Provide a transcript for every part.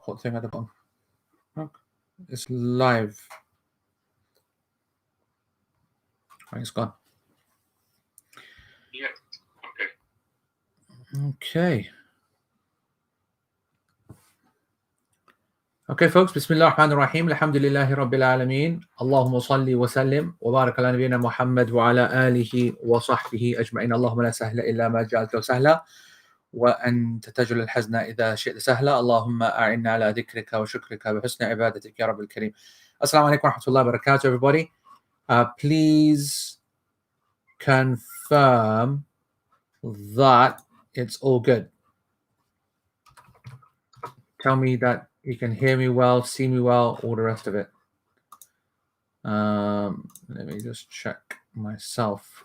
hot thing at the bottom. Look, it's live. Right, it's gone. Yeah. Okay. Okay, folks. Bismillah ar-Rahman ar-Rahim. Alhamdulillahi Rabbil Alameen. Allahumma salli wa sallim wa barak ala nabiyyina Muhammad wa ala alihi wa sahbihi ajma'in. Allahumma la sahla illa ma ja'altahu sahla wa anta taj'al al-hazna idha shi'ta sahla. Allahumma a'inna ala dhikrika wa shukrika wa husni ibadatik ya Rabbil Kareem. Assalamu alaikum wa rahmatullahi wa barakatuh, everybody. Please confirm that it's all good. Tell me that you can hear me well, see me well, all the rest of it. Let me just check myself.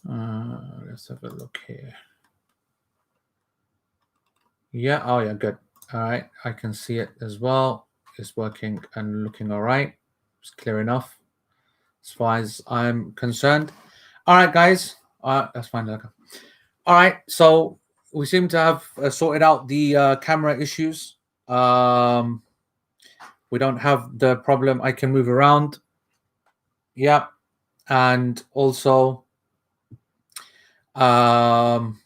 Let's have a look here. Yeah, oh yeah, good. All right, I can see it as well. It's working and looking all right. It's clear enough as far as I'm concerned. All right, guys. That's fine. All right, so we seem to have sorted out the camera issues. We don't have the problem. I can move around. Yeah. And also, I'm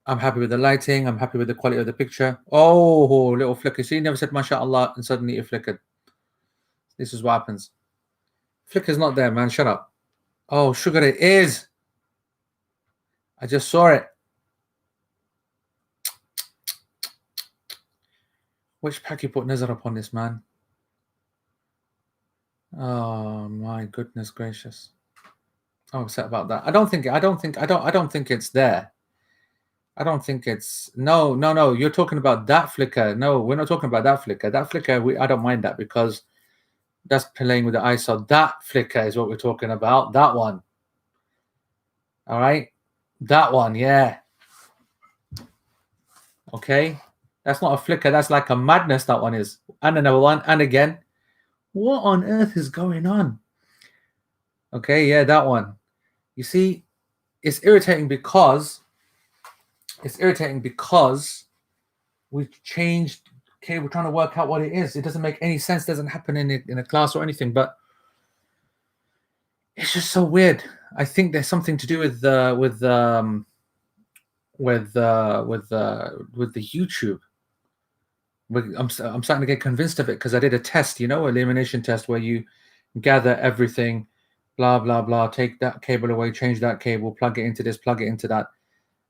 happy with the lighting. I'm happy with the quality of the picture. Oh, little flicker. See, you never said mashallah and suddenly it flickered. This is what happens. Flicker's not there, man. Shut up. Oh, sugar, it is. I just saw it. Which pack you put Nazar upon this, man? Oh my goodness gracious! I'm upset about that. I don't think it's there. I don't think it's no. You're talking about that flicker. No, we're not talking about that flicker. That flicker, I don't mind that because that's playing with the ISO. That flicker is what we're talking about. That one. All right, that one. Yeah. Okay, that's not a flicker. That's like a madness. That one is, and another one, and again. What on earth is going on? Okay, yeah, that one. You see, it's irritating because we've changed. Okay, we're trying to work out what it is. It doesn't make any sense. It doesn't happen in a class or anything, but it's just so weird. I think there's something to do with the YouTube. I'm starting to get convinced of it because I did a test, elimination test where you gather everything, blah blah blah, take that cable away, change that cable, plug it into this, plug it into that,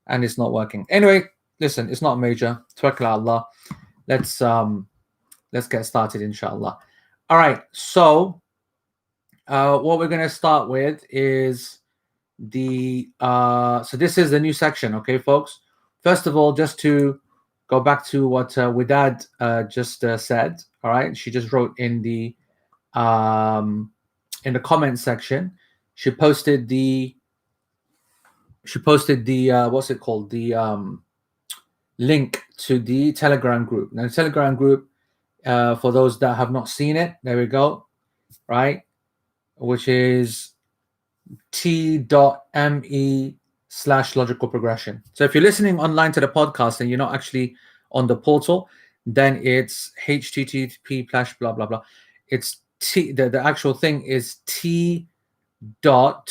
and it's not working. Anyway, listen, it's not major. Tawakkal Allah. Let's get started, inshallah. All right, so what we're going to start with is so this is the new section, okay, folks. First of all, just to go back to what Widad just said. All right, she just wrote in the comment section. She posted the what's it called? The link to the Telegram group. Now, the Telegram group, for those that have not seen it, there we go. Right, which is t.me/logical progression. So if you're listening online to the podcast and you're not actually on the portal, then it's http blah blah blah. It's the actual thing is t. One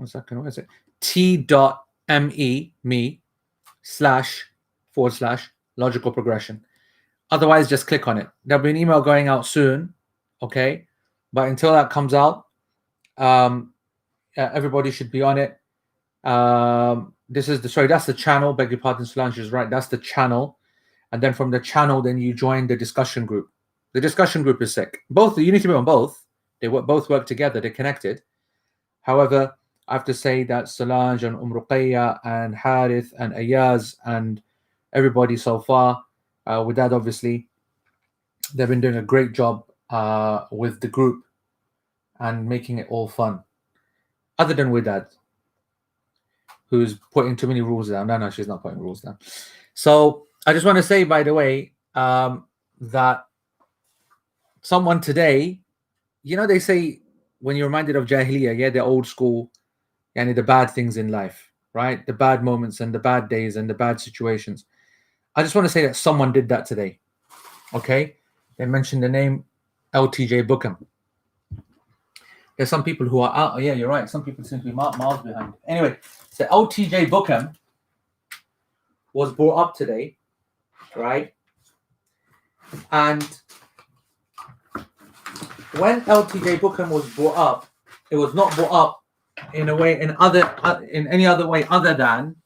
second, what is it? t.me//logical progression. Otherwise, just click on it. There'll be an email going out soon, okay? But until that comes out, everybody should be on it. That's the channel. Beg your pardon, Solange is right. That's the channel, and then from the channel, then you join the discussion group. The discussion group is sick. Both you need to be on both. They both work together. They're connected. However, I have to say that Solange and Ruqayya and Harith and Ayaz and everybody so far, with that obviously, they've been doing a great job with the group and making it all fun. Other than Widad, who's putting too many rules down. No, she's not putting rules down. So I just want to say, by the way, that someone today, they say when you're reminded of Jahiliyyah, the old school, the bad things in life, right? The bad moments and the bad days and the bad situations. I just want to say that someone did that today. Okay, they mentioned the name LTJ Bookham. There's some people who are out. Yeah, you're right. Some people seem to be miles behind. Anyway, so LTJ Bookham was brought up today, right? And when LTJ Bookham was brought up, it was not brought up in a way in any other way other than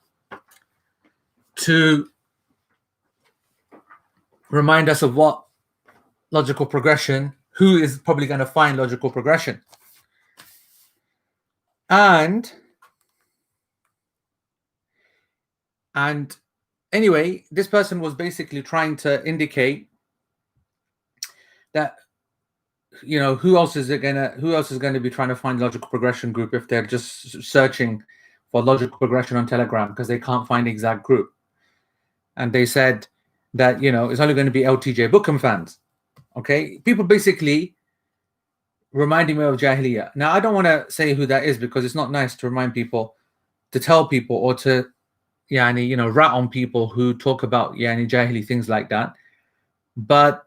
to remind us of what logical progression, who is probably going to find logical progression. And anyway, this person was basically trying to indicate that, you know, who else is going to be trying to find logical progression group if they're just searching for logical progression on Telegram because they can't find the exact group. And they said that, you know, it's only going to be LTJ Bookham fans. Okay, people basically reminding me of Jahiliyyah. Now, I don't want to say who that is because it's not nice to remind people, to tell people, or to, you know, rat on people who talk about Jahili, things like that. But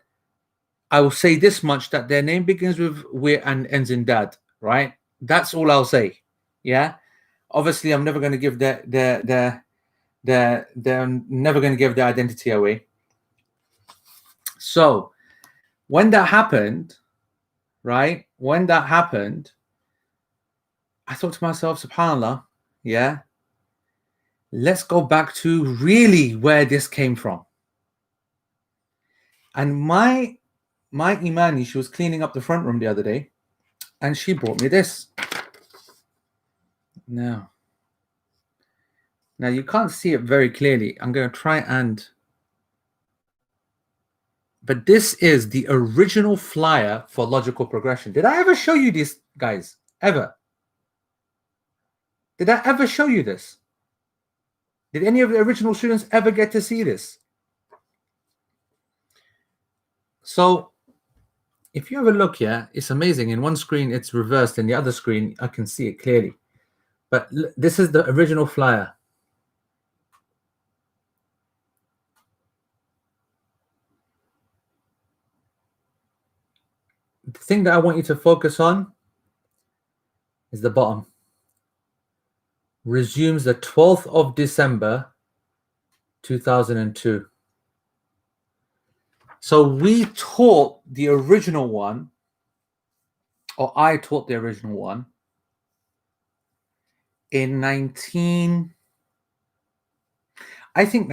I will say this much, that their name begins with "we" and ends in "dad." Right? That's all I'll say. Yeah. Obviously, I'm never going to give they're never going to give their identity away. So when that happened, right? When that happened, I thought to myself, subhanAllah, yeah, let's go back to really where this came from. And my Imani, she was cleaning up the front room the other day, and she brought me this. Now you can't see it very clearly. I'm going to try and... But this is the original flyer for logical progression. Did I ever show you this, guys? Ever? Did I ever show you this? Did any of the original students ever get to see this? So if you have a look here, it's amazing. In one screen, it's reversed. In the other screen, I can see it clearly. But this is the original flyer. The thing that I want you to focus on is the bottom. Resumes the 12th of December, 2002. So we taught the original one, or I taught the original one, in 1999. I think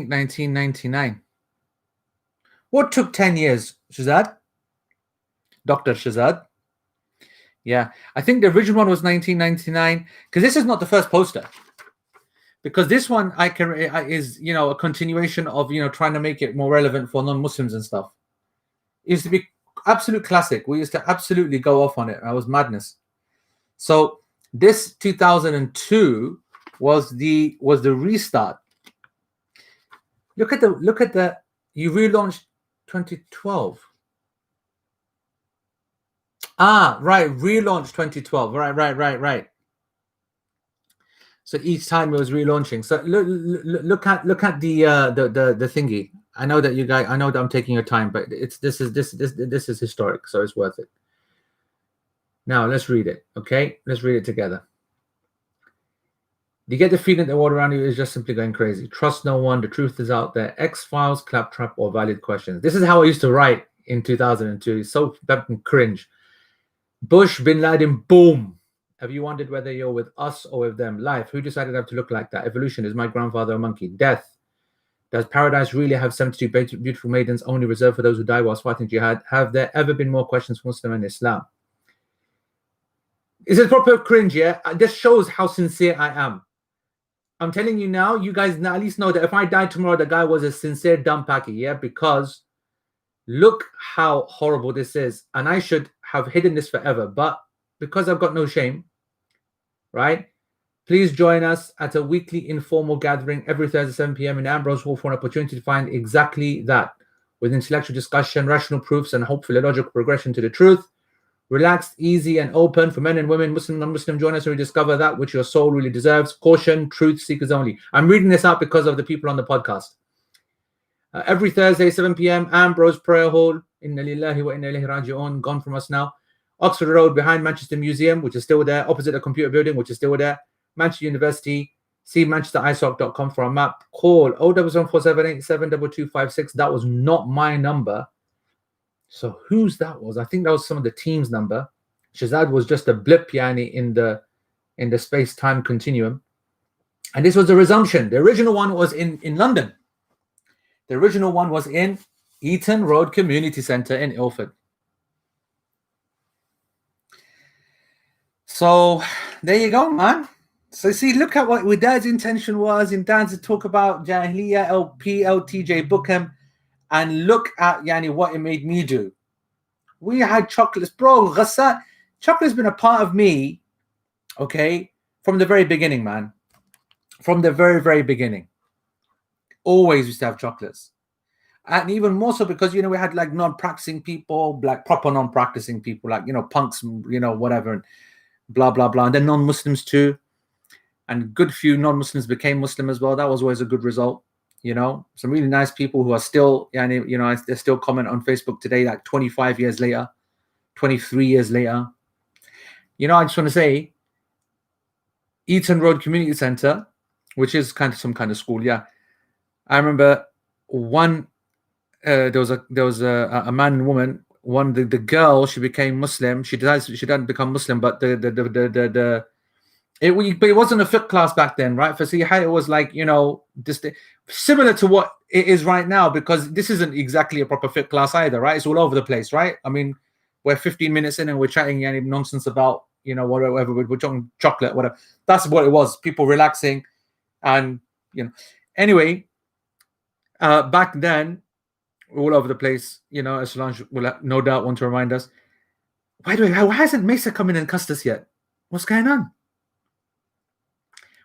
1999. What took 10 years, Shazad? Dr. Shazad? Yeah, I think the original one was 1999, because this is not the first poster. Because this one is, you know, a continuation of, you know, trying to make it more relevant for non-Muslims and stuff. It used to be absolute classic. We used to absolutely go off on it. That was madness. So this 2002 was the restart. Look at the you relaunched 2012. Ah, right, relaunched 2012. Right. So each time it was relaunching. So look at the thingy. I know that you guys. I know that I'm taking your time, but this is historic, so it's worth it. Now let's read it. Okay, let's read it together. You get the feeling that the world around you is just simply going crazy. Trust no one. The truth is out there. X-Files, Claptrap, or valid questions. This is how I used to write in 2002. It's so cringe. Bush, Bin Laden, boom. Have you wondered whether you're with us or with them? Life. Who decided to have to look like that? Evolution. Is my grandfather a monkey? Death. Does paradise really have 72 beautiful maidens only reserved for those who die whilst fighting jihad? Have there ever been more questions for Muslim and Islam? Is it proper cringe? Yeah. This shows how sincere I am. I'm telling you now, you guys at least know that if I died tomorrow, the guy was a sincere dumb packy, yeah? Because look how horrible this is. And I should have hidden this forever. But because I've got no shame, right? Please join us at a weekly informal gathering every Thursday, 7 p.m. in Ambrose Hall for an opportunity to find exactly that, with intellectual discussion, rational proofs, and hopefully logical progression to the truth. Relaxed, easy, and open for men and women, Muslim, non-Muslim. Join us and rediscover that which your soul really deserves. Caution, truth seekers only. I'm reading this out because of the people on the podcast. Every Thursday, 7 p.m., Ambrose Prayer Hall. Inna lillahi wa inna ilayhi raji'un. Gone from us now. Oxford Road behind Manchester Museum, which is still there. Opposite the computer building, which is still there. Manchester University. See manchesterisoc.com for a map. Call 07478722256. That was not my number. So whose that was? I think that was some of the team's number. Shazad was just a blip, yani, in the space-time continuum. And this was the resumption. The original one was in London. The original one was in Eaton Road Community Centre in Ilford. So there you go, man. So see, look at what Dad's intention was in Dan to talk about Jahiliyyah, LP, LTJ Bookham, and look at yani what it made me do. We had chocolates, bro. Ghassan, chocolate's been a part of me, okay, from the very beginning, man. From the very, very beginning. Always used to have chocolates. And even more so because, you know, we had like non-practicing people, like proper non-practicing people, like, you know, punks, you know, whatever, and blah, blah, blah. And then non-Muslims too. And good few non-Muslims became Muslim as well. That was always a good result. You know, some really nice people who are still, you know, they still comment on Facebook today, like 25 years later, 23 years later. You know, I just want to say, Eaton Road Community Centre, which is kind of some kind of school, yeah. I remember one, there was a man and woman. One, the girl, she became Muslim. She didn't become Muslim, but it wasn't a fiqh class back then, right? For Siha, it was like, you know, just similar to what it is right now, because this isn't exactly a proper fiqh class either, right? It's all over the place, right? I mean, we're 15 minutes in and we're chatting any nonsense about, you know, whatever, we're talking chocolate, whatever. That's what it was. People relaxing, and, you know, anyway, back then, all over the place, you know, as Solange will no doubt want to remind us. Why hasn't Mesa come in and cussed us yet? What's going on?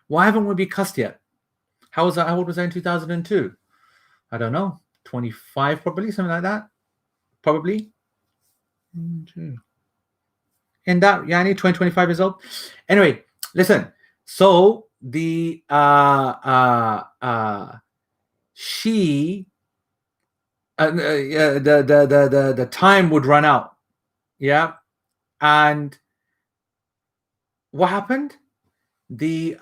Why haven't we been cussed yet? How old was I in 2002? I don't know. 25 probably, something like that. Probably. In that, yani 20, 25 years old. Anyway, listen. So the the time would run out. Yeah. And what happened? The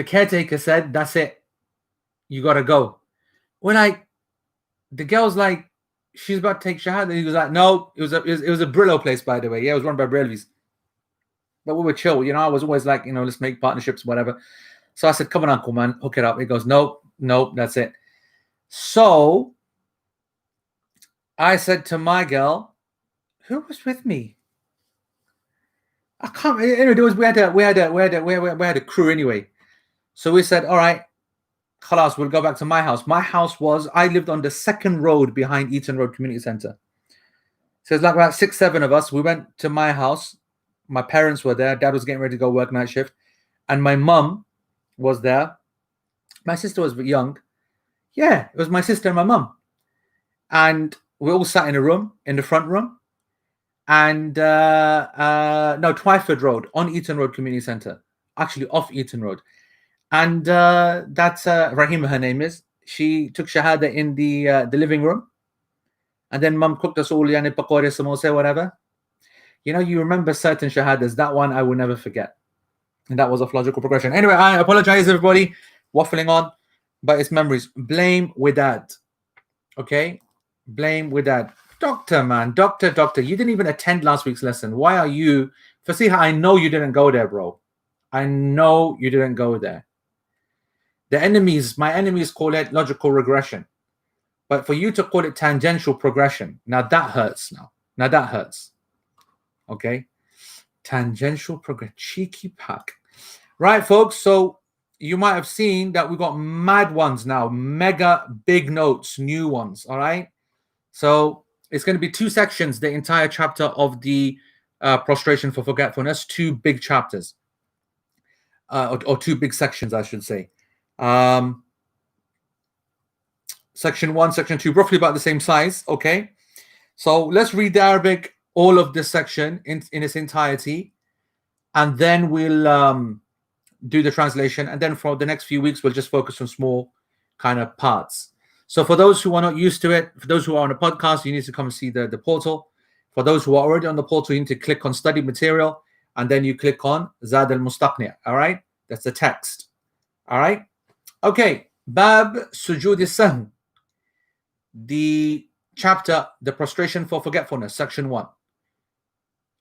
caretaker said, that's it. You got to go. We're like, the girl's like, she's about to take Shahada. He was like, no, it was a Brillo place, by the way. Yeah, it was run by Brillies. But we were chill. You know, I was always like, you know, let's make partnerships, whatever. So I said, come on, uncle, man, hook it up. He goes, nope, that's it. So I said to my girl, who was with me? I can't. Anyway, we had a crew anyway. So we said, all right, khalas, we'll go back to my house. My house I lived on the second road behind Eaton Road Community Centre. So it's like about 6, 7 of us. We went to my house. My parents were there. Dad was getting ready to go work night shift. And my mum was there. My sister was young. Yeah, it was my sister and my mum. And we all sat in a room, in the front room. And Twyford Road, on Eaton Road Community Centre. Actually, off Eaton Road. And that's Rahima, her name is. She took Shahada in the living room. And then mum cooked us all yani pakore, samosa, whatever. You know, you remember certain Shahadas. That one I will never forget. And that was a logical progression. Anyway, I apologize, everybody, waffling on. But it's memories. Blame Widad. Okay? Blame Widad. Doctor, man. Doctor. You didn't even attend last week's lesson. Why are you... Fasiha, I know you didn't go there, bro. I know you didn't go there. My enemies call it logical regression. But for you to call it tangential progression, now that hurts Now that hurts. Okay? Tangential progression. Cheeky pack. Right, folks? So you might have seen that we got mad ones now. Mega big notes, new ones. All right? So it's going to be 2 sections, the entire chapter of the Prostration for Forgetfulness. 2 big chapters. Or 2 big sections, I should say. Section 1, section 2, roughly about the same size. Okay. So let's read the Arabic, all of this section in its entirety, and then we'll do the translation. And then for the next few weeks, we'll just focus on small kind of parts. So for those who are not used to it, for those who are on a podcast, you need to come and see the portal. For those who are already on the portal, you need to click on study material, and then you click on Zad al-Mustaqni'. All right? That's the text. All right? Okay. Bab Sujud al-Sahm. The chapter, the prostration for forgetfulness, section 1.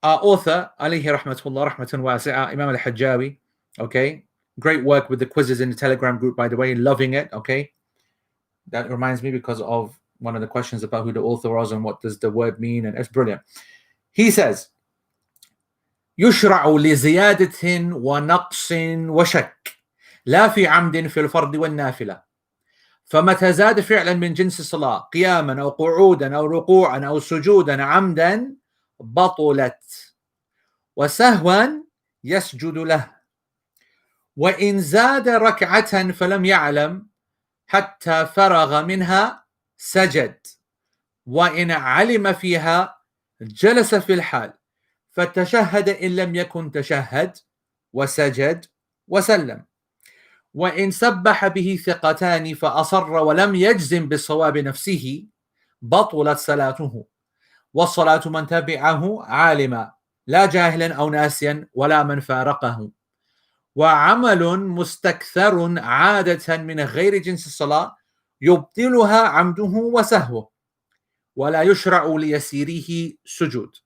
Our author, alayhi rahmatullah, rahmatun wasi'a, Imam al-Hajjawi. Okay. Great work with the quizzes in the Telegram group, by the way. Loving it. Okay. That reminds me because of one of the questions about who the author was and what does the word mean. And it's brilliant. He says, يشرع لزيادة ونقص وشك لا في عمد في الفرض والنافلة فمتى زاد فعلا من جنس الصلاة قياما أو قعودا أو ركوعا أو سجودا عمدا بطلت وسهوا يسجد له وإن زاد ركعة فلم يعلم حتى فرغ منها سجد وإن علم فيها جلس في الحال فتشهد إن لم يكن تشهد وسجد وسلم وإن سبح به ثقتان فأصر ولم يجزم بالصواب نفسه بطلت صلاته والصلاة من تبعه عالما لا جاهلا أو ناسيا ولا من فارقه وعمل مستكثر عادة من غير جنس الصلاة يبطلها عمده وسهوه ولا يشرع ليسيره سجود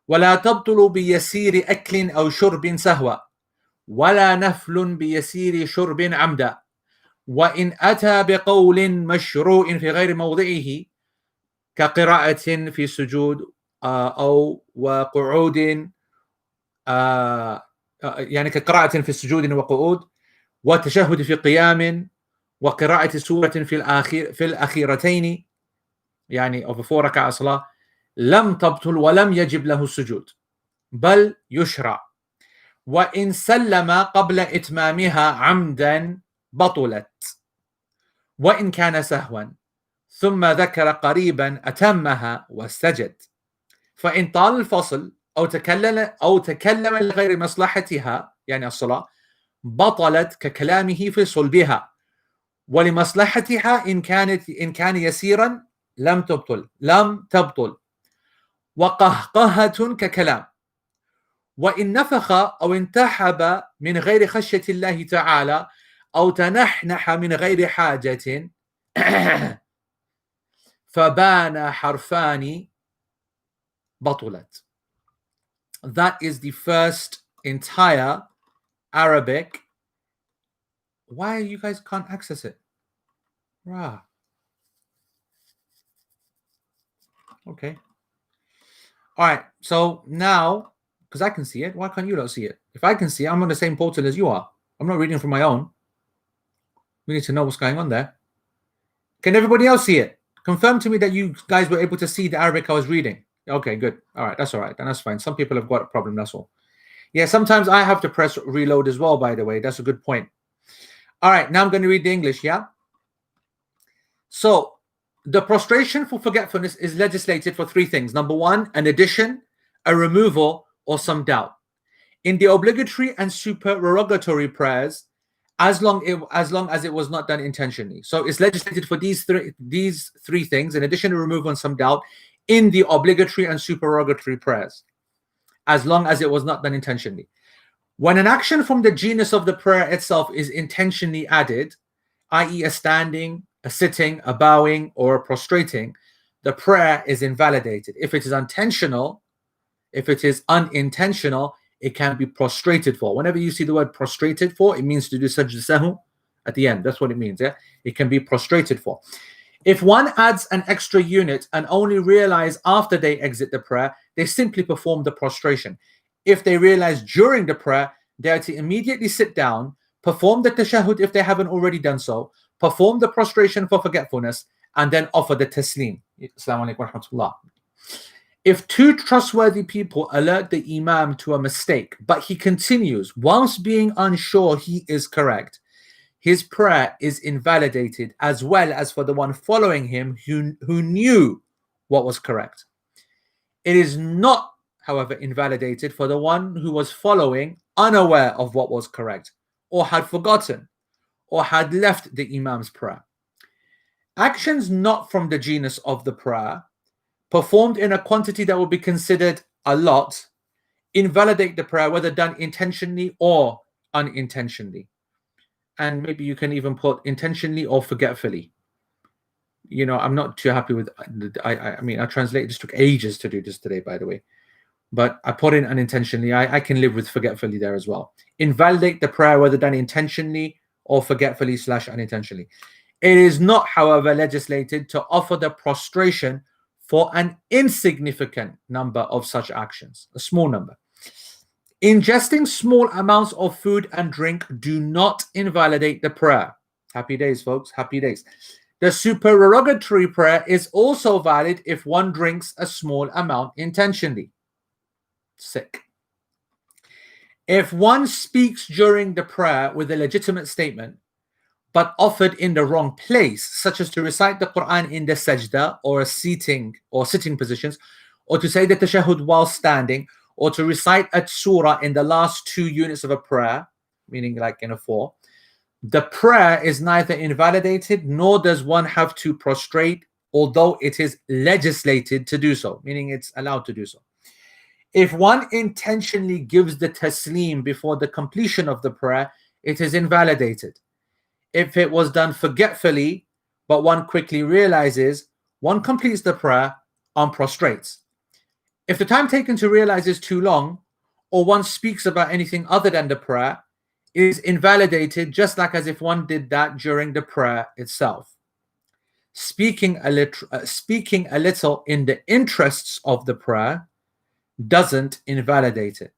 ولا تبطل بيسير أكل أو شرب سهوا ولا نفل بيسير شرب عمدا وإن أتى بقول مشروع في غير موضعه كقراءة في سجود أو وقعود يعني كقراءة في السجود وقعود وتشهد في قيام وقراءة سورة في الأخيرتين يعني أو في 4 ركعة صلاة لم تبطل ولم يجب له السجود بل يشرع وإن سلم قبل إتمامها عمدا بطلت وإن كان سهوا ثم ذكر قريبا أتمها واستجد فإن طال الفصل أو تكلم لغير مصلحتها يعني الصلاة بطلت ككلامه في صلبها ولمصلحتها إن كان يسيرا لم تبطل وقهقهة ككلام وإن نفخ أو انتحب من غير خشية الله تعالى أو تنحنح من غير حاجة فبان حرفان بطلت. That is the first entire Arabic. Why you guys can't access it? Rah. Okay. All right. So now, because I can see it, why can't you not see it? If I can see it, I'm on the same portal as you are. I'm not reading from my own. We need to know what's going on there. Can everybody else see it? Confirm to me that you guys were able to see the Arabic I was reading. Okay, good. All right, that's all right. Then that's fine. Some people have got a problem, that's all. Yeah, sometimes I have to press reload as well, by the way. That's a good point. All right, now I'm going to read the English, yeah? So, the prostration for forgetfulness is legislated for 3 things. Number 1, an addition, a removal, or some doubt. In the obligatory and supererogatory prayers, as long as it was not done intentionally. So it's legislated for these three things, in addition to removal and some doubt, in the obligatory and supererogatory prayers, as long as it was not done intentionally. When an action from the genus of the prayer itself is intentionally added, i.e. a standing, a sitting, a bowing, or a prostrating, the prayer is invalidated. If it is unintentional, it can be prostrated for. Whenever you see the word prostrated for, it means to do sajda sahu at the end. That's what it means. Yeah, it can be prostrated for. If one adds an extra unit and only realize after they exit the prayer, they simply perform the prostration. If they realize during the prayer, they are to immediately sit down, perform the tashahhud if they haven't already done so, perform the prostration for forgetfulness, and then offer the taslim. Assalamu alaikum wa rahmatullah. If 2 trustworthy people alert the imam to a mistake, but he continues whilst being unsure he is correct, his prayer is invalidated, as well as for the one following him who knew what was correct. It is not, however, invalidated for the one who was following unaware of what was correct, or had forgotten, or had left the Imam's prayer. Actions not from the genus of the prayer, performed in a quantity that would be considered a lot, invalidate the prayer, whether done intentionally or unintentionally. And maybe you can even put intentionally or forgetfully. You know, I'm not too happy with, I mean, I translated, this took ages to do this today, by the way. But I put in unintentionally. I can live with forgetfully there as well. Invalidate the prayer, whether done intentionally or forgetfully / unintentionally. It is not, however, legislated to offer the prostration for an insignificant number of such actions, a small number. Ingesting small amounts of food and drink do not invalidate the prayer. Happy days, folks. Happy days. The supererogatory prayer is also valid if one drinks a small amount intentionally. Sick. If one speaks during the prayer with a legitimate statement, but offered in the wrong place, such as to recite the Quran in the sajda or sitting positions, or to say the tashahhud while standing, or to recite a surah in the last 2 units of a prayer, meaning like in a 4, the prayer is neither invalidated nor does one have to prostrate, although it is legislated to do so, meaning it's allowed to do so. If one intentionally gives the taslim before the completion of the prayer, it is invalidated. If it was done forgetfully, but one quickly realizes, one completes the prayer, one prostrates. If the time taken to realize is too long, or one speaks about anything other than the prayer, it is invalidated, just like as if one did that during the prayer itself. Speaking a little in the interests of the prayer doesn't invalidate it.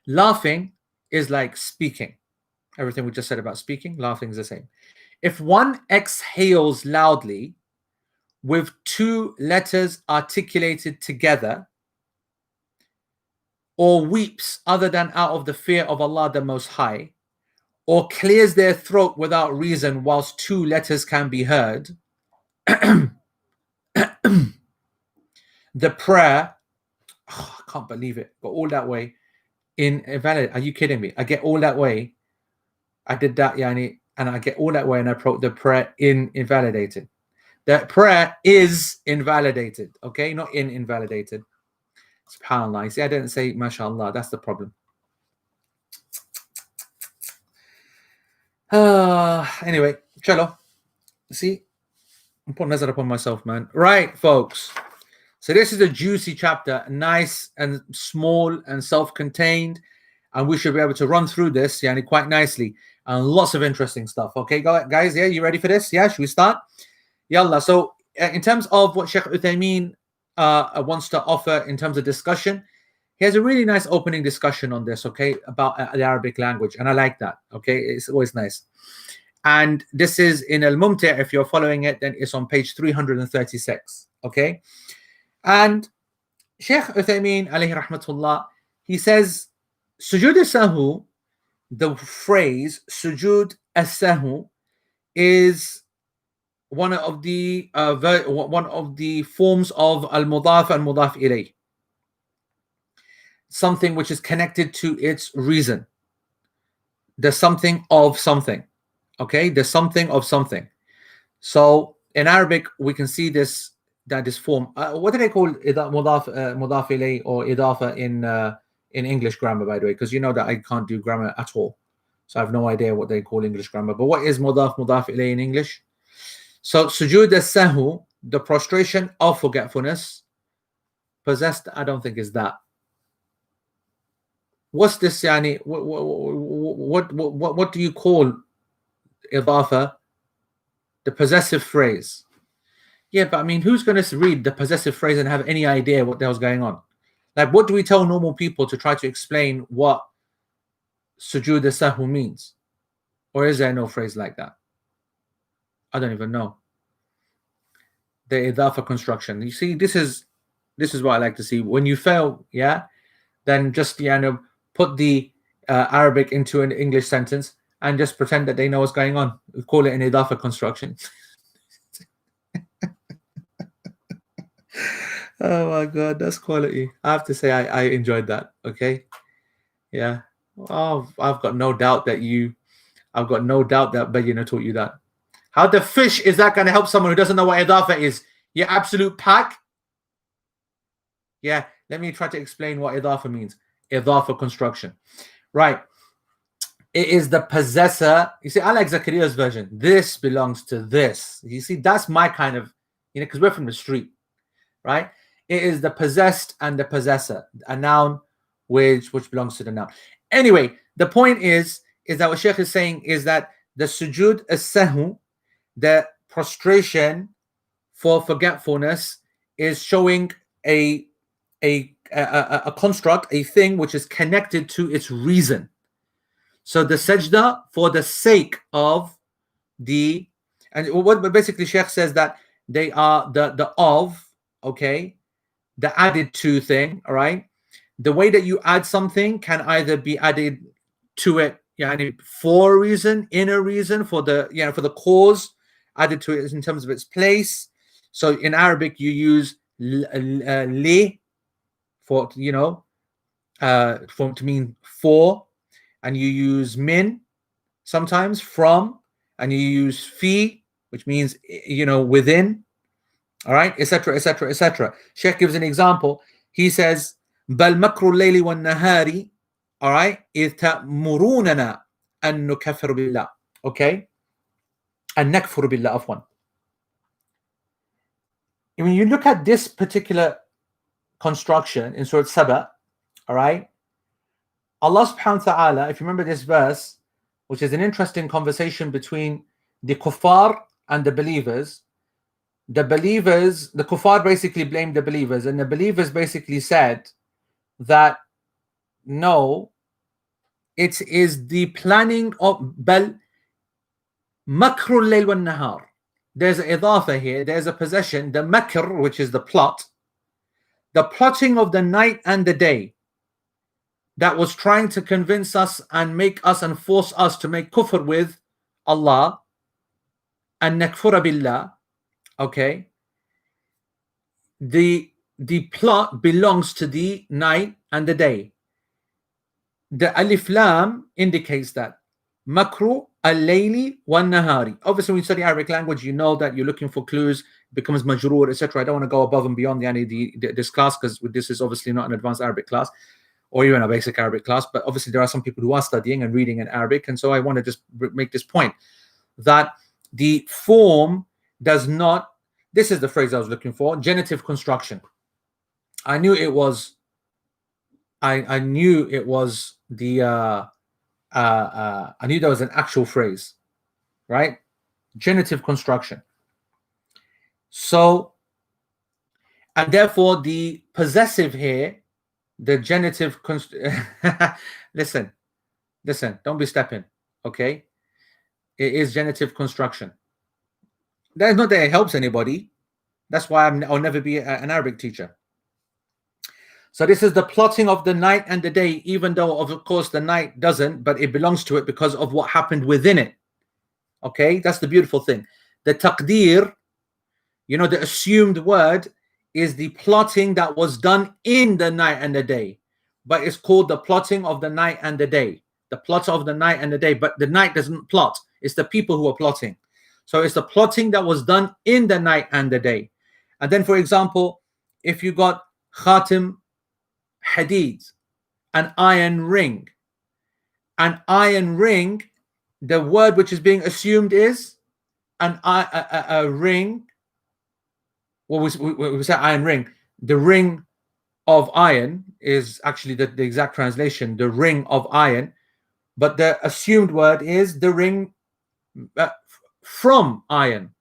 Laughing is like speaking. Everything we just said about speaking, laughing is the same. If one exhales loudly with 2 letters articulated together, or weeps other than out of the fear of Allah the Most High, or clears their throat without reason whilst 2 letters can be heard, the prayer, I can't believe it, got all that way, invalid. Are you kidding me? I get all that way. I did that, Yani, and I get all that way, and I wrote the prayer invalidated. The prayer is invalidated, okay? Not invalidated. SubhanAllah. You see, I didn't say mashallah. That's the problem. Anyway, chalo. See, I'm putting nazar upon myself, man. Right, folks. So this is a juicy chapter, nice and small and self-contained, and we should be able to run through this, Yani, quite nicely, and lots of interesting stuff. Okay, guys, yeah, you ready for this? Yeah, should we start? Yalla. So in terms of what Sheikh Uthaymeen wants to offer in terms of discussion, he has a really nice opening discussion on this, okay, about the Arabic language, and I like that, okay? It's always nice. And this is in Al-Mumti'. If you're following it, then it's on page 336, okay? And Sheikh Uthaymeen, alayhi rahmatullah, he says, Sujud as-sahu, the phrase Sujud as-sahu, is one of the forms of al-mudaf and mudaf ilayh, something which is connected to its reason. There's something of something, okay? There's something of something. So in Arabic, we can see this, that is form. What do they call mudaf ilayh or idafa in English grammar, by the way? Because you know that I can't do grammar at all, so I have no idea what they call English grammar. But what is mudaf ilayh in English? So sujud as-sahu, the prostration of forgetfulness, possessed, I don't think is that. What's this, Yani? What do you call idafa, the possessive phrase? Yeah, but I mean, who's going to read the possessive phrase and have any idea what the hell's going on? Like, what do we tell normal people to try to explain what sujud as-sahu means? Or is there no phrase like that? I don't even know. The idafa construction. You see, this is what I like to see. When you fail, yeah, then just put the Arabic into an English sentence and just pretend that they know what's going on. We call it an idafa construction. Oh my god, that's quality. I have to say I enjoyed that. Okay. Yeah. Oh, I've got no doubt that Bayyina taught you that. How the fish is that going to help someone who doesn't know what idafa is? You absolute pack. Yeah, let me try to explain what idafa means. Idafa construction. Right. It is the possessor. You see, I like Zakaria's version. This belongs to this. You see, that's my kind of, because we're from the street, right? It is the possessed and the possessor, a noun which belongs to the noun. Anyway, the point is that what Sheikh is saying is that the sujud as-sahu, the prostration for forgetfulness, is showing a construct, a thing which is connected to its reason. So the sajda for the sake of the, and what basically Sheikh says that they are the of, okay, the added to thing, all right. The way that you add something can either be added to it, for a reason, in a reason, for the for the cause, added to it in terms of its place. So in Arabic you use li for for to mean for, and you use min sometimes from, and you use fi, which means within, all right, etc., etc., etc. Sheikh gives an example. He says بل مكر الليل والنهار, all right, إذ تأمروننا أن نكفر بالله, okay, أن نكفر بالله عفوا. When you look at this particular construction in Surah Saba, all right, Allah subhanahu wa ta'ala, if you remember this verse, which is an interesting conversation between the kuffar and the believers. The kuffar basically blamed the believers, and the believers basically said that no, it is the planning of bal makrul layl wan nahar. There's an idafa here, there's a possession, the makr, which is the plot, the plotting of the night and the day that was trying to convince us and make us and force us to make kufr with Allah and nakfura billah, okay. The plot belongs to the night and the day. The alif lam indicates that makru al-layli wan-nahari. Obviously, when you study Arabic language, you know that you're looking for clues, becomes majroor, etc. I don't want to go above and beyond this class, because this is obviously not an advanced Arabic class or even a basic Arabic class. But obviously, there are some people who are studying and reading in Arabic, and so I want to just make this point that the form does not. This is the phrase I was looking for: genitive construction. I knew it was. I knew it was the. I knew there was an actual phrase, right? Genitive construction. So, and therefore the possessive here, the genitive. Listen, don't be stepping, okay? It is genitive construction. That is not that it helps anybody. That's why I'll never be an Arabic teacher. So this is the plotting of the night and the day, even though of course the night doesn't, but it belongs to it because of what happened within it. Okay, that's the beautiful thing. The taqdeer, the assumed word, is the plotting that was done in the night and the day, but it's called the plotting of the night and the day. The plot of the night and the day, but the night doesn't plot. It's the people who are plotting. So it's the plotting that was done in the night and the day. And then, for example, if you got khatim hadid, an iron ring. An iron ring, the word which is being assumed is a ring. Well, we say iron ring. The ring of iron is actually the exact translation, the ring of iron. But the assumed word is the ring from iron.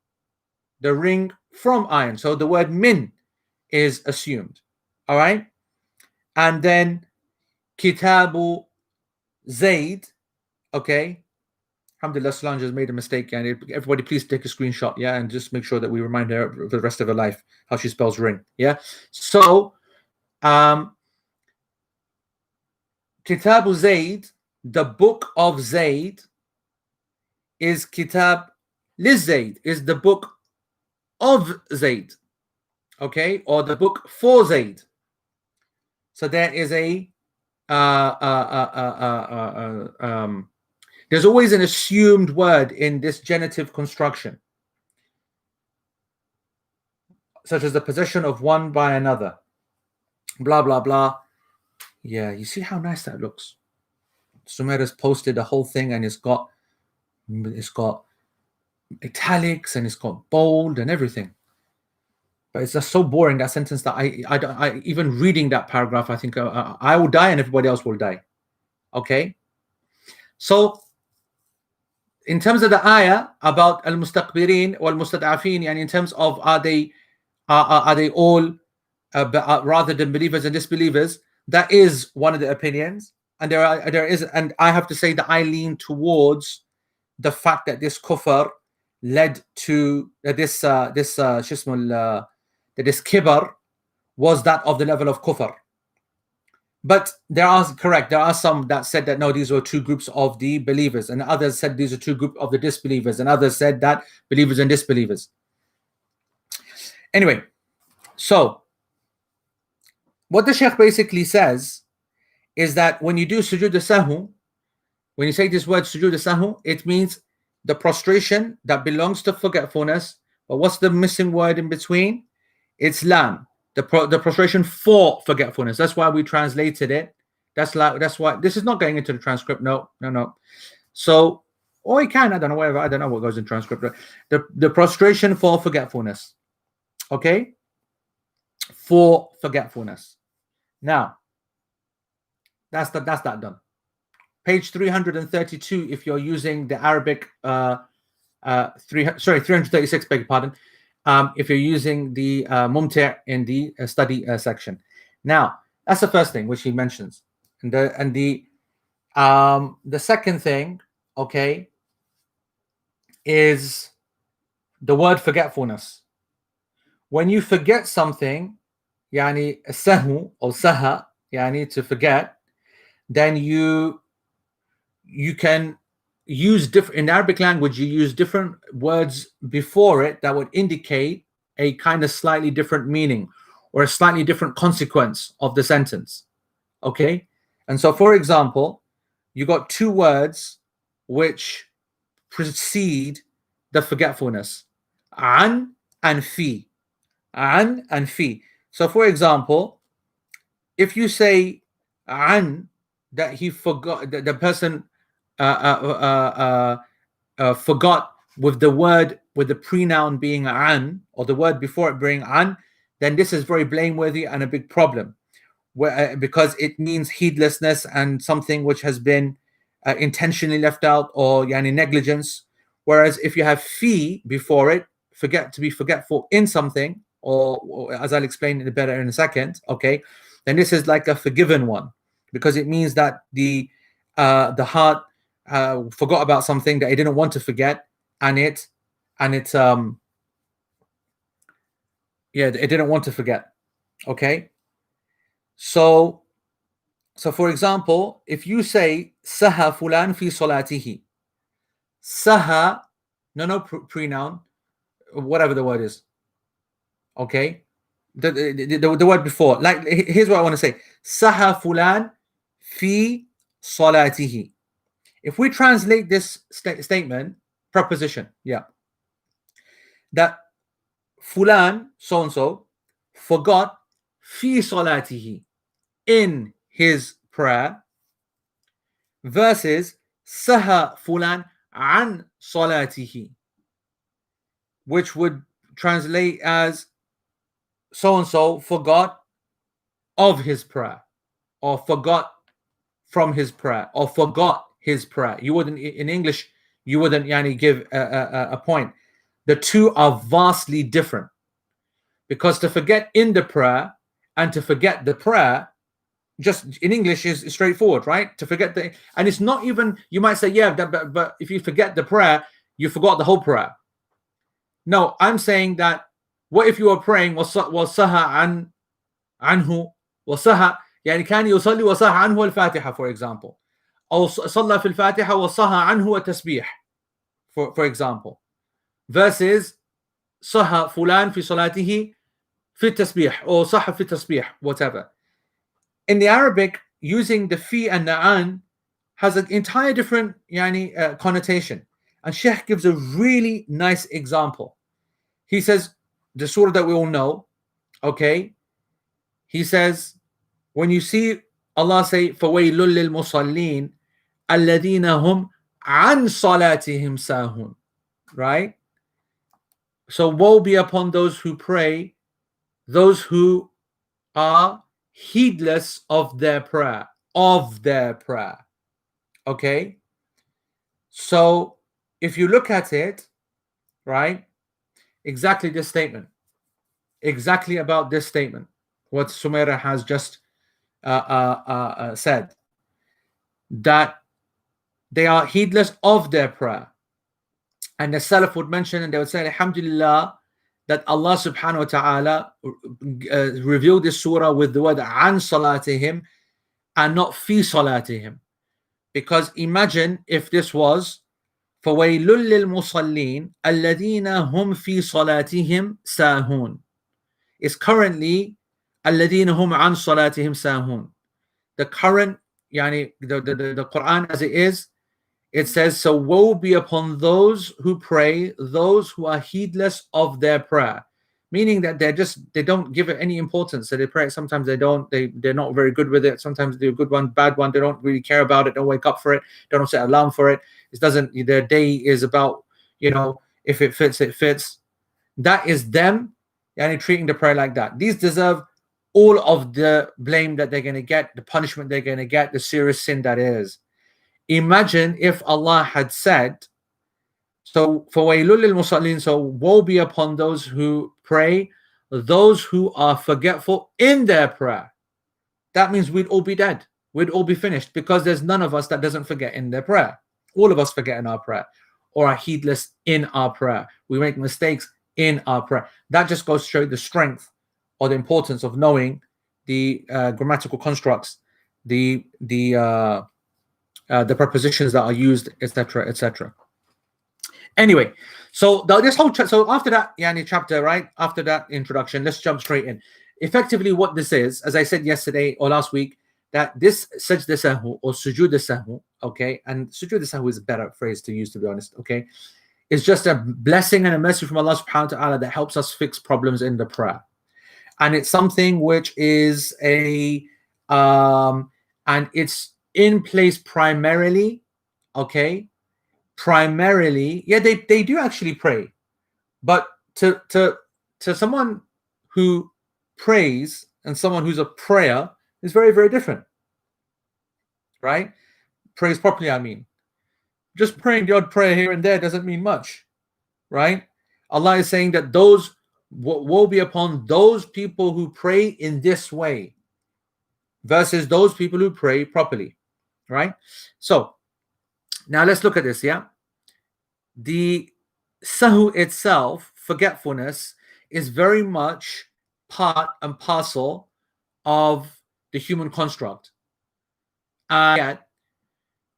The ring from iron. So the word min is assumed. All right. And then Kitabu Zaid, okay. Alhamdulillah, Solange has made a mistake, and everybody please take a screenshot, yeah, and just make sure that we remind her for the rest of her life how she spells ring, yeah. So, Kitabu Zaid, the book of Zaid, is Kitab Liz Zaid, is the book of Zaid. okay, or the book for Zaid. So there is there's always an assumed word in this genitive construction, such as the possession of one by another. Blah blah blah. Yeah, you see how nice that looks. Sumaira's posted the whole thing, and it's got italics and it's got bold and everything. But it's just so boring, that sentence, that I even reading that paragraph, I think I will die and everybody else will die. Okay, so in terms of the ayah about al-mustaqbirin wal mustad'afin, and in terms of are they all rather than believers and disbelievers, that is one of the opinions, and there is, and I have to say that I lean towards the fact that this kufr led to this kibar was that of the level of kufr. But there are some that said that no, these were two groups of the believers, and others said these are two groups of the disbelievers, and others said that believers and disbelievers. Anyway, so what the Sheikh basically says is that when you do sujood al-sahw, when you say this word sujood al-sahw, it means the prostration that belongs to forgetfulness. But what's the missing word in between? It's lam, the prostration for forgetfulness. That's why we translated it. That's why this is not going into the transcript. No. So, or it can. I don't know. Whatever. I don't know what goes in transcript. The prostration for forgetfulness. Okay, for forgetfulness. Now, that's that done. Page 332, if you're using the Arabic, 336, beg your pardon, if you're using the Mumti' in the study section. Now, that's the first thing which he mentions. And the second thing, okay, is the word forgetfulness. When you forget something, yani sahu or saha, yani to forget, then you can use different, in Arabic language, you use different words before it that would indicate a kind of slightly different meaning or a slightly different consequence of the sentence. Okay, and so for example, you got two words which precede the forgetfulness: an and fi. An and fi. So for example, if you say an, that he forgot, the person forgot with the pronoun being an, or the word before it being an, then this is very blameworthy and a big problem, because it means heedlessness and something which has been intentionally left out, or yani negligence. Whereas if you have fi before it, to be forgetful in something, or as I'll explain it better in a second, okay, then this is like a forgiven one, because it means that the heart forgot about something that it didn't want to forget, and it didn't want to forget. Okay, so for example, if you say saha fulan fi salatihi, saha, no pronoun, whatever the word is, okay, the word before, like here's what I want to say: saha fulan fi salatihi. If we translate this statement, preposition, that fulan, so and so, forgot fi salatihi, in his prayer, versus saha fulan an salatihi, which would translate as so and so forgot of his prayer, or forgot from his prayer, or forgot his prayer. You wouldn't, in English, you wouldn't give a point. The two are vastly different, because to forget in the prayer and to forget the prayer, just in English, is straightforward, right? To forget and it's not even, you might say, yeah, but if you forget the prayer, you forgot the whole prayer. No, I'm saying that, what if you were praying وَصَّهَا عَنْهُ وَصَّهَا, يعني كان يصلي وصح عنه الفاتحة, for example, أو صلى في الفاتحة وصح عنه التسبيح, for example, versus صح فلان في صلاته في التسبيح or صح في التسبيح, whatever. In the Arabic, using the fi and the an has an entire different connotation. And Sheikh gives a really nice example. He says, the surah that we all know, okay? He says, when you see Allah say, فَوَيْلٌ لِلْمُصَلِّينَ الَّذِينَ هُمْ عَنْ صَلَاتِهِمْ سَاهُونَ, right? So woe be upon those who pray, those who are heedless of their prayer, okay? So if you look at it, right, exactly this statement, exactly about this statement, what Sumaira has just said, that they are heedless of their prayer. And the Salaf would mention, and they would say, Alhamdulillah, that Allah subhanahu wa ta'ala revealed this surah with the word an salatihim and not fi salatihim. Because imagine if this was فَوَيْلٌ لِلْمُصَلِّينَ الَّذِينَ هُمْ فِي صَلَاتِهِمْ سَاهُونَ. It's currently الَّذِينَ هُمْ عَنْ صَلَاتِهِمْ سَاهُونَ. The current, the Quran as it is, it says, so woe be upon those who pray, those who are heedless of their prayer. Meaning that they don't give it any importance. So they pray, sometimes they don't, they're not very good with it. Sometimes they do a good one, bad one, they don't really care about it, don't wake up for it, don't set an alarm for it. It doesn't, their day is about, if it fits, it fits. That is them treating the prayer like that. These deserve all of the blame that they're going to get, the punishment they're going to get, the serious sin that is. Imagine if Allah had said, so فَوَيْلٌ لِلْمُصَلِّينَ, so woe be upon those who pray, those who are forgetful in their prayer. That means we'd all be dead. We'd all be finished, because there's none of us that doesn't forget in their prayer. All of us forget in our prayer, or are heedless in our prayer. We make mistakes in our prayer. That just goes to show the strength or the importance of knowing the grammatical constructs, the prepositions that are used, etc., etc. Anyway, so this whole so after that chapter, right after that introduction, let's jump straight in. Effectively, what this is, as I said yesterday or last week, that this sajda sahwu or sujood sahwu, okay, and sujood sahwu is a better phrase to use, to be honest, okay, it's just a blessing and a mercy from Allah subhanahu wa ta'ala that helps us fix problems in the prayer. And it's something which is and it's in place primarily, okay, primarily, they do actually pray, but to someone who prays and someone who's a prayer is very, very different, right? Prays properly, I mean. Just praying the odd prayer here and there doesn't mean much, right? Allah is saying that those woe be upon those people who pray in this way versus those people who pray properly, right? So now let's look at this, The sahu itself, forgetfulness, is very much part and parcel of the human construct. Yet,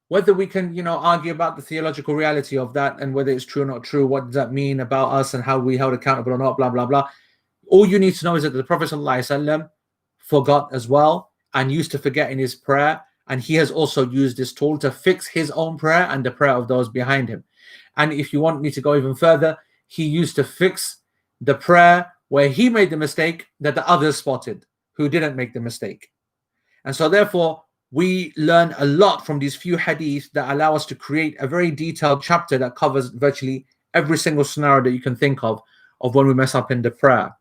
whether we can, argue about the theological reality of that and whether it's true or not true, what does that mean about us and how we held accountable or not, blah, blah, blah. All you need to know is that the Prophet ﷺ forgot as well and used to forget in his prayer. And he has also used this tool to fix his own prayer and the prayer of those behind him. And if you want me to go even further, he used to fix the prayer where he made the mistake that the others spotted who didn't make the mistake. And so therefore, we learn a lot from these few hadiths that allow us to create a very detailed chapter that covers virtually every single scenario that you can think of when we mess up in the prayer.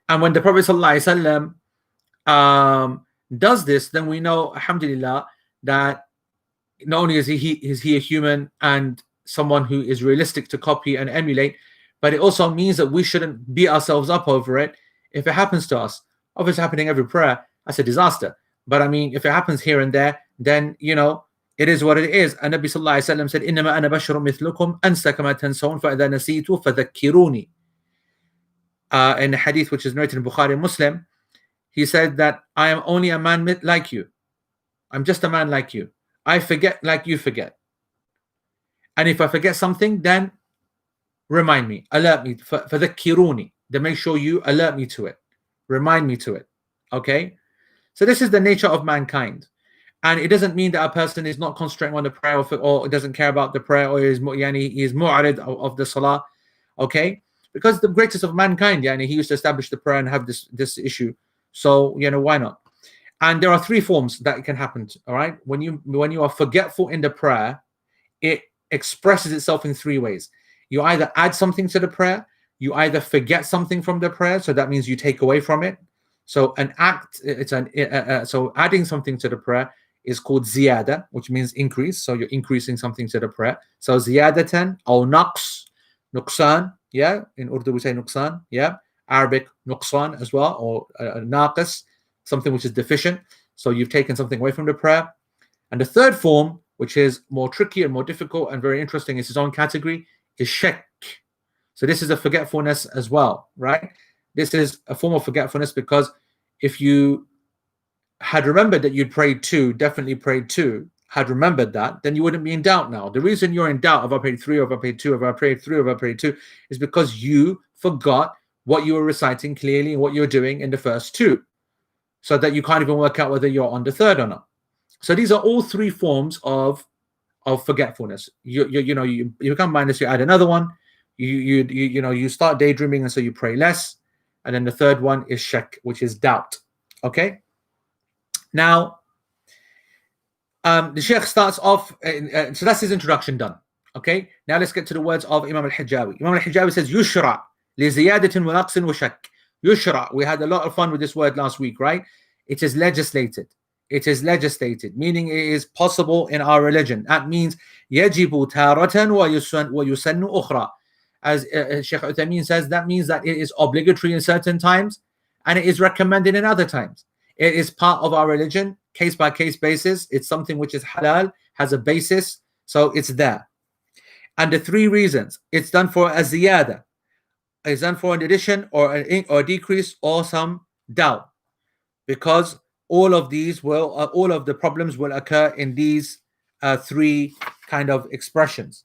And when the Prophet ﷺ does this, then we know, alhamdulillah, that not only is he a human and someone who is realistic to copy and emulate, but it also means that we shouldn't beat ourselves up over it if it happens to us. Obviously, happening every prayer, that's a disaster. But I mean, if it happens here and there, then, it is what it is. And Nabi sallallahu alayhi wa sallam said, إِنَّمَا أَنَا بَشَرٌ مِثْلُكُمْ أَنْسَ كَمَا تَنْسَوْنَ فَإِذَا نَسِيتُ فَذَكِّرُونِي. In the hadith which is narrated in Bukhari and Muslim, he said that I am only a man like you. I'm just a man like you. I forget like you forget. And if I forget something, then remind me, alert me, فَذَكِّرُونِي. Then make sure you alert me to it. remind me to it. Okay, so this is the nature of mankind. And it doesn't mean that a person is not concentrating on the prayer or doesn't care about the prayer or is mu'arid of the salah. Okay, because the greatest of mankind, he used to establish the prayer and have this issue. So why not? And there are three forms that it can happen. All right, when you are forgetful in the prayer, it expresses itself in three ways. You either add something to the prayer, you either forget something from the prayer, so that means you take away from it. So an act, so adding something to the prayer is called ziyada, which means increase. So you're increasing something to the prayer. So ziyadatan or naqs, nuqsan, in Urdu we say nuqsan, Arabic nuqsan as well, or naqis, something which is deficient. So you've taken something away from the prayer. And the third form, which is more tricky and more difficult and very interesting, is its own category, is shak. So this is a forgetfulness as well, right? This is a form of forgetfulness because if you had remembered that you'd prayed two, definitely prayed two, had remembered that, then you wouldn't be in doubt now. The reason you're in doubt, have I prayed three, or have I prayed two, have I prayed three, or have I prayed two, is because you forgot what you were reciting clearly and what you were doing in the first two, so that you can't even work out whether you're on the third or not. So these are all three forms of forgetfulness. You become mindless, you add another one, you start daydreaming, and so you pray less. And then the third one is shak, which is doubt. Okay. Now, the Sheikh starts off, so that's his introduction done. Okay, now let's get to the words of Imam al-Hijawi. Imam al-Hijawi says, Yushra li ziyadatin wa naqsin wa shak. Yushra, we had a lot of fun with this word last week, right? It is legislated. It is legislated, meaning it is possible in our religion. That means yajibu taratan wa yusannu ukhra. As Sheikh Uthaymeen says, that means that it is obligatory in certain times and it is recommended in other times. It is part of our religion, case by case basis. It's something which is halal, has a basis, so it's there. And the three reasons: it's done for a ziyada, it's done for an addition or a decrease or some doubt, because all of the problems will occur in these three kind of expressions.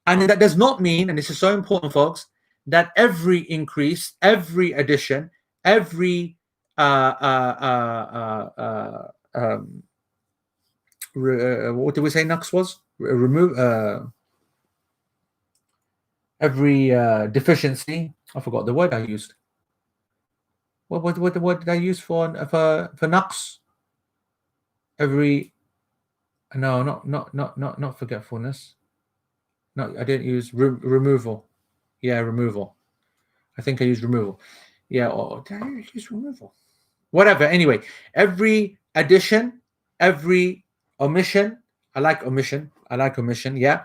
And that does not mean, and this is so important, folks, that every increase, every addition, every what did we say naqs was? Remove every deficiency. I forgot the word I used. What did I use for naqs? Not forgetfulness. No, I didn't use removal. Yeah, removal. I think I used removal. Yeah, or did I use removal? Whatever. Anyway, every addition, every omission. I like omission. Yeah.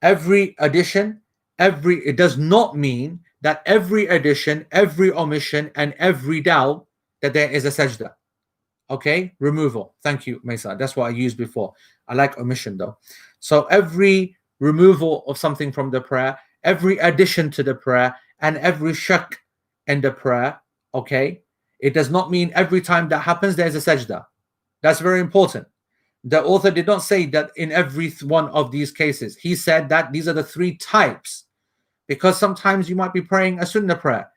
Every addition, it does not mean that every addition, every omission, and every doubt that there is a sajda. Okay, removal. Thank you, Mesa. That's what I used before. I like omission though. So every removal of something from the prayer, every addition to the prayer, and every shak in the prayer, okay, it does not mean every time that happens there's a sajda. That's very important. The author did not say that in every one of these cases. He said that these are the three types, because sometimes you might be praying a sunnah prayer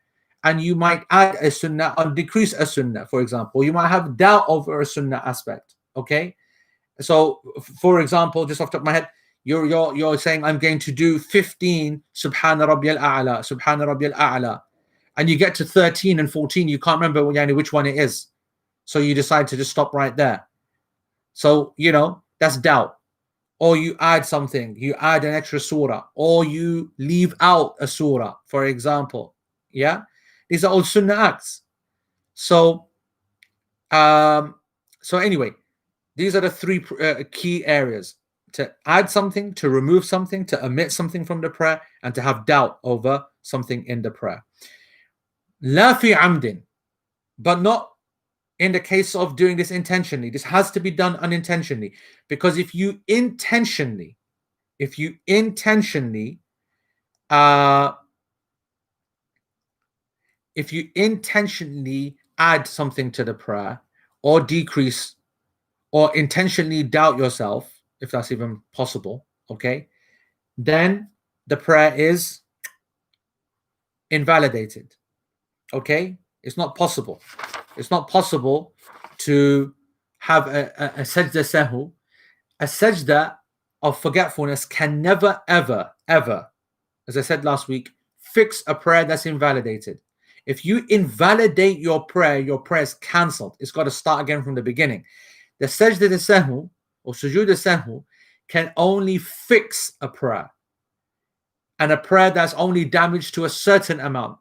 and you might add a sunnah or decrease a sunnah, for example. You might have doubt over a sunnah aspect, okay? So, for example, just off the top of my head, you're saying, I'm going to do 15 Subhana Rabbiyal A'la, Subhana Rabbiyal A'la, and you get to 13 and 14, you can't remember which one it is. So you decide to just stop right there. So, that's doubt. Or you add something, you add an extra surah, or you leave out a surah, for example. Yeah, these are all sunnah acts. So, anyway, these are the three key areas: to add something, to remove something, to omit something from the prayer, and to have doubt over something in the prayer. La fi amdin, but not in the case of doing this intentionally. This has to be done unintentionally, because if you intentionally add something to the prayer, or decrease, or intentionally doubt yourself, if that's even possible, okay, then the prayer is invalidated. Okay, It's not possible. It's not possible to have a sajda sahu. A sajda of forgetfulness can never, ever, ever, as I said last week, fix a prayer that's invalidated. If you invalidate your prayer is cancelled. It's got to start again from the beginning. The sajda sahu or sujood sahu can only fix a prayer, and a prayer that's only damaged to a certain amount.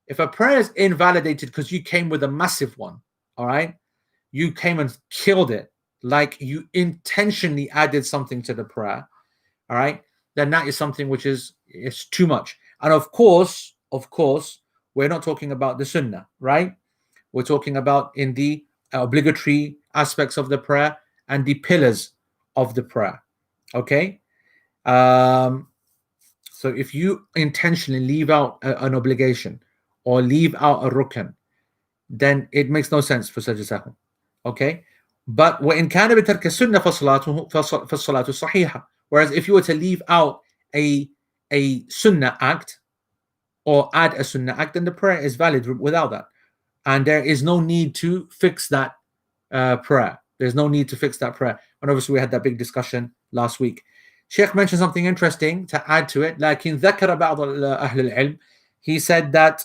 If a prayer is invalidated because you came with a massive one, all right, you came and killed it, like you intentionally added something to the prayer, all right, then that is something which is too much. And of course, we're not talking about the sunnah, right? We're talking about in the obligatory aspects of the prayer and the pillars of the prayer. Okay. So if you intentionally leave out an obligation or leave out a rukn, then it makes no sense for such a sahw. Okay. But وإن كان بترك السنة فالصلاة صحيحة. Whereas if you were to leave out a sunnah act or add a sunnah act, then the prayer is valid without that. And there is no need to fix that prayer. There's no need to fix that prayer. And obviously we had that big discussion last week. Sheikh mentioned something interesting to add to it. لكن ذكر بعض أهل العلم. He said that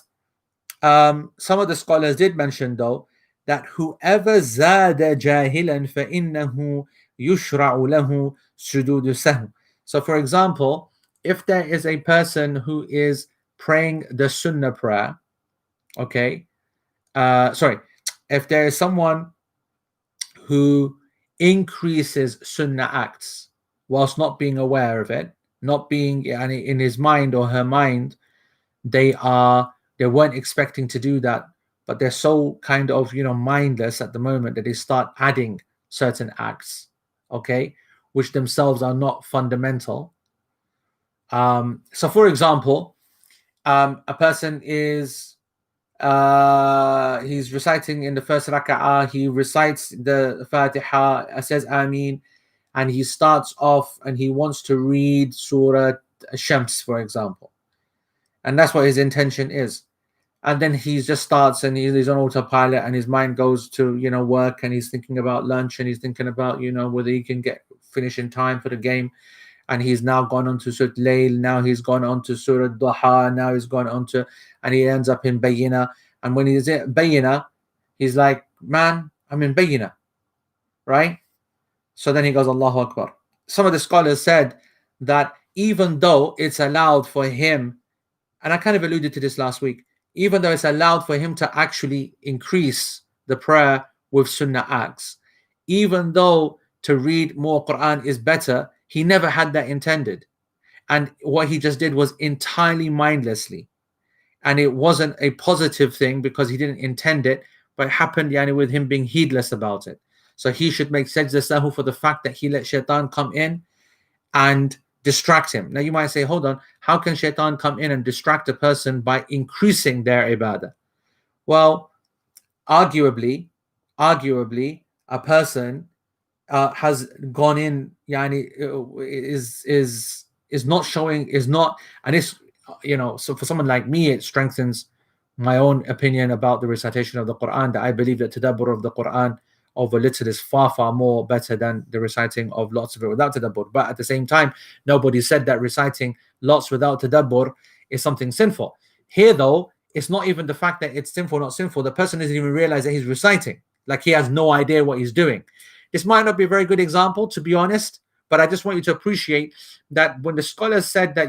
some of the scholars did mention though that whoever زاد جاهلا فإنه يشرع له سجود سهو. So for example, if there is a person who is praying the sunnah prayer, okay, if there is someone who increases sunnah acts whilst not being aware of it, not being in his mind or her mind, they weren't expecting to do that, but they're so kind of mindless at the moment that they start adding certain acts, okay, which themselves are not fundamental. So for example, a person is he's reciting in the first raka'ah, he recites the Fatiha, says Ameen, and he starts off and he wants to read Surah Shams, for example. And that's what his intention is. And then he just starts and he's on autopilot and his mind goes to, work, and he's thinking about lunch and he's thinking about, whether he can finish in time for the game. And he's now gone on to Surah Layl, now he's gone on to Surah Duha, now he's gone on to, and he ends up in Bayyina. And when he's in Bayyina, he's like, man, I'm in Bayyina, right? So then he goes, Allahu Akbar. Some of the scholars said that even though it's allowed for him, and I kind of alluded to this last week, even though it's allowed for him to actually increase the prayer with sunnah acts, even though to read more Quran is better, he never had that intended. And what he just did was entirely mindlessly. And it wasn't a positive thing because he didn't intend it, but it happened with him being heedless about it. So he should make sajda sahu for the fact that he let shaitan come in and distract him. Now you might say, hold on, how can shaitan come in and distract a person by increasing their ibadah? Well, arguably, a person has gone in, is not showing, and it's, so for someone like me, it strengthens my own opinion about the recitation of the Quran, that I believe that tadabbur of the Quran over little is far, far more better than the reciting of lots of it without tadabbur. But at the same time, nobody said that reciting lots without tadabbur is something sinful. Here, though, it's not even the fact that it's sinful, not sinful. The person doesn't even realize that he's reciting. Like he has no idea what he's doing. This might not be a very good example, to be honest, but I just want you to appreciate that when the scholars said that,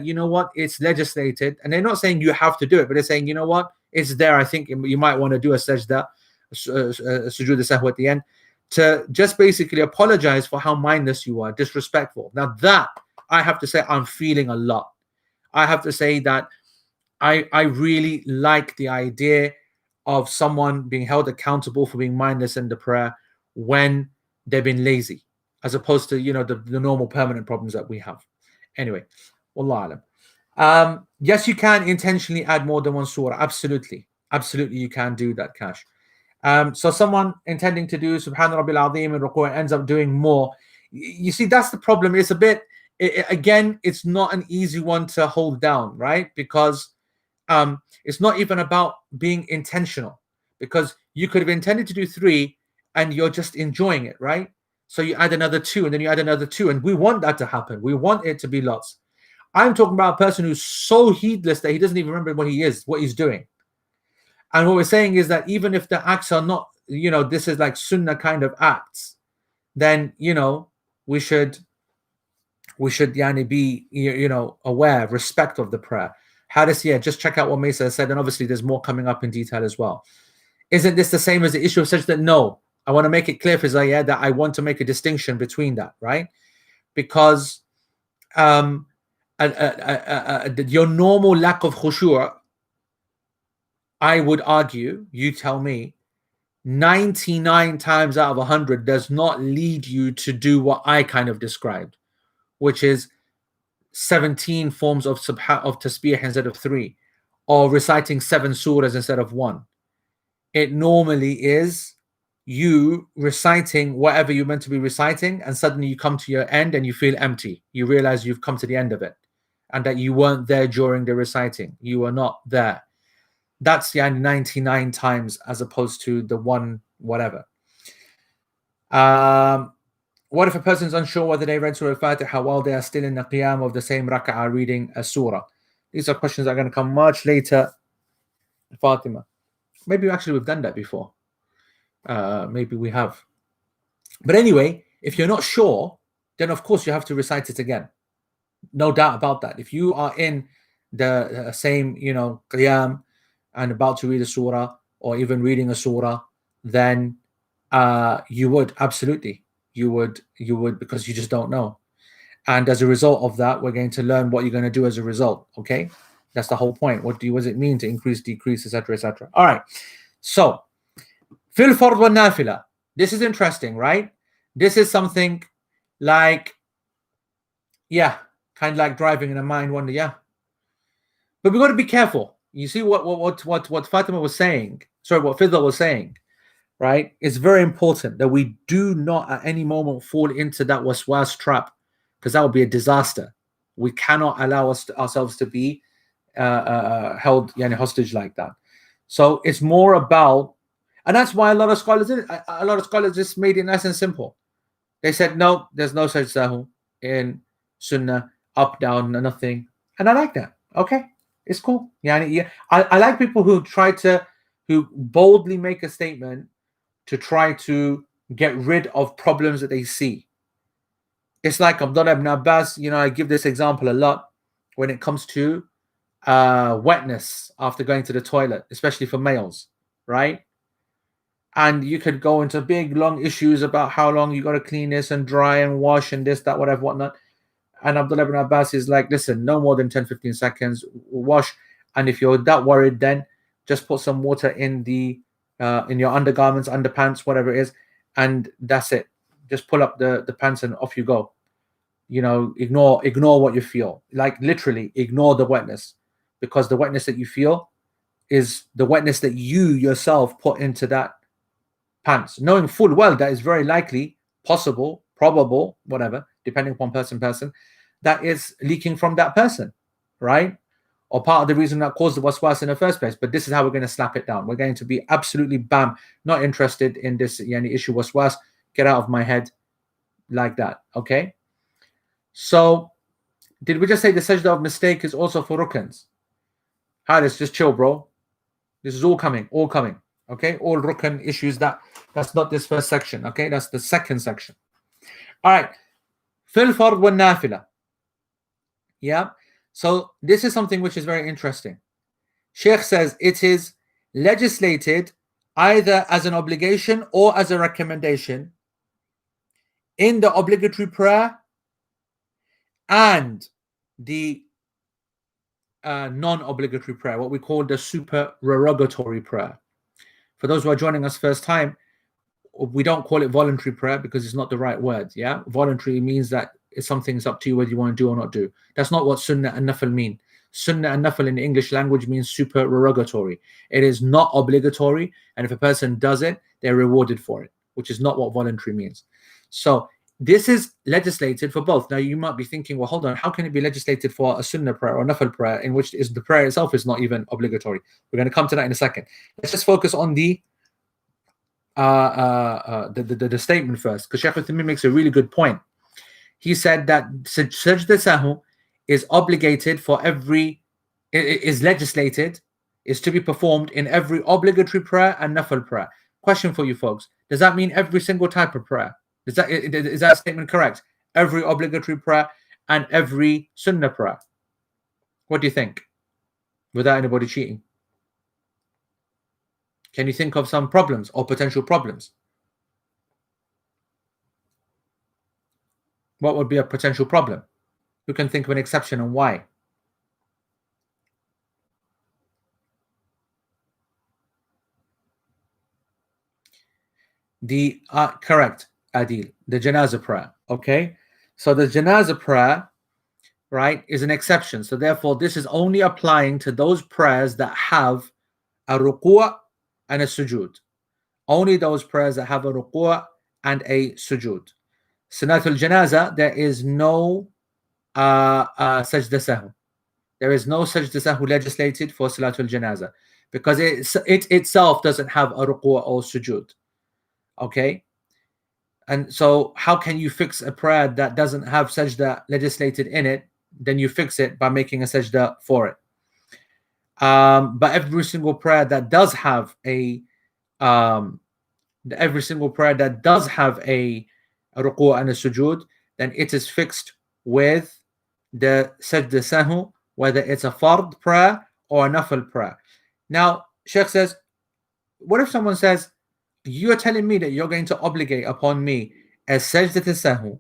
it's legislated, and they're not saying you have to do it, but they're saying, it's there. I think you might want to do a sajda, sujood sahw at the end, to just basically apologize for how mindless you are, disrespectful. Now that, I have to say, I'm feeling a lot. I have to say that I really like the idea of someone being held accountable for being mindless in the prayer when they've been lazy, as opposed to the normal permanent problems that we have. Anyway, wallah alam. Yes, you can intentionally add more than one surah. Absolutely you can do that, Cash. So someone intending to do Subhan Rabbil Azim and Ruku' ends up doing more. You see, that's the problem. It's a bit, again, it's not an easy one to hold down, right? Because it's not even about being intentional. because you could have intended to do 3 and you're just enjoying it, right? So you add another 2 and then you add another 2, and we want that to happen. We want it to be lots. I'm talking about a person who's so heedless that he doesn't even remember what he's doing. And what we're saying is that even if the acts are not, this is like sunnah kind of acts, then, we should be, aware, respect of the prayer. How does, just check out what Mesa said. And obviously there's more coming up in detail as well. Isn't this the same as the issue of sajda? No. I want to make it clear, Fizayah, that I want to make a distinction between that, right? Because your normal lack of khushu', I would argue, you tell me, 99 times out of 100 does not lead you to do what I kind of described, which is 17 forms of tasbih instead of 3, or reciting 7 surahs instead of 1. It normally is you reciting whatever you're meant to be reciting, and suddenly you come to your end and you feel empty. You realize you've come to the end of it, and that you weren't there during the reciting. You were not there. That's the 99 times as opposed to the 1 whatever. What if a person's unsure whether they read Surah Al-Fatiha while they are still in the qiyam of the same rak'ah reading a surah? These are questions that are going to come much later. Fatima. Maybe actually we've done that before. Maybe we have. But anyway, if you're not sure, then of course you have to recite it again. No doubt about that. If you are in the same, qiyam and about to read a surah or even reading a surah, then you would, absolutely. You would, because you just don't know. And as a result of that, we're going to learn what you're going to do as a result. Okay? That's the whole point. What does it mean to increase, decrease, etc., etc.? All right. So, fil fard wa nafila. This is interesting, right? This is something like, kind of like driving in a mind wonder, But we've got to be careful. You see what Fatima was saying, what Fidda was saying, right? It's very important that we do not at any moment fall into that waswas trap, because that would be a disaster. We cannot allow ourselves to be held hostage like that. So it's more about, and that's why a lot of scholars just made it nice and simple. They said, no, there's no such sahu in sunnah, up, down, nothing. And I like that. Okay, it's cool. I like people who boldly make a statement to try to get rid of problems that they see. It's like Abdullah ibn Abbas, I give this example a lot when it comes to wetness after going to the toilet, especially for males, right? And you could go into big, long issues about how long you got to clean this and dry and wash and this, that, whatever, whatnot. And Abdullah ibn Abbas is like, listen, no more than 10, 15 seconds, wash. And if you're that worried, then just put some water in your undergarments, underpants, whatever it is, and that's it. Just pull up the pants and off you go. Ignore what you feel. Like literally ignore the wetness, because the wetness that you feel is the wetness that you yourself put into that pants, knowing full well that is very likely, possible, probable, whatever, depending upon person, that is leaking from that person, right? Or part of the reason that caused the waswas in the first place. But this is how we're going to slap it down. We're going to be absolutely bam, not interested in this issue waswas. Get out of my head, like that. Okay. So, did we just say the sajda of mistake is also for rukns? Haris, just chill, bro. This is all coming. Okay, all rukn issues. That's not this first section. Okay, that's the second section. All right. Fil fard wa nafila. Yeah. So this is something which is very interesting. Sheikh says it is legislated either as an obligation or as a recommendation in the obligatory prayer and the non-obligatory prayer, what we call the supererogatory prayer. For those who are joining us first time, we don't call it voluntary prayer because it's not the right word. Yeah, voluntary means that something's up to you whether you want to do or not do. That's not what sunnah and nafil mean. Sunnah and nafil in the English language means supererogatory. It is not obligatory, and if a person does it, they're rewarded for it, which is not what voluntary means. So this is legislated for both. Now you might be thinking, well, hold on, how can it be legislated for a sunnah prayer or nafil prayer in which the prayer itself is not even obligatory? We're going to come to that in a second. Let's just focus on the the statement first, because Shaykh Uthaymeen makes a really good point. He said that sajda sahu is obligated for every, is legislated, is to be performed in every obligatory prayer and nafil prayer. Question for you folks: does that mean every single type of prayer? Is that statement correct? Every obligatory prayer and every sunnah prayer. What do you think? Without anybody cheating, can you think of some problems or potential problems? What would be a potential problem? Who can think of an exception and why? The correct, Adil, the janazah prayer. Okay, so the janazah prayer, right, is an exception. So therefore, this is only applying to those prayers that have a ruku' and a sujood. Only those prayers that have a ruku' and a sujood. Sunatul janazah, there is no sajda sahu. There is no sajda sahu legislated for salatul janazah because it itself doesn't have a ruku' or sujood. Okay, and so how can you fix a prayer that doesn't have sajda legislated in it? Then you fix it by making a sajda for it. But every single prayer that does have a every single prayer that does have a ruku' and a sujood, then it is fixed with the sajda sahu, whether it's a fard prayer or a nafil prayer. Now, Sheikh says, what if someone says, you are telling me that you're going to obligate upon me a sajdat sahu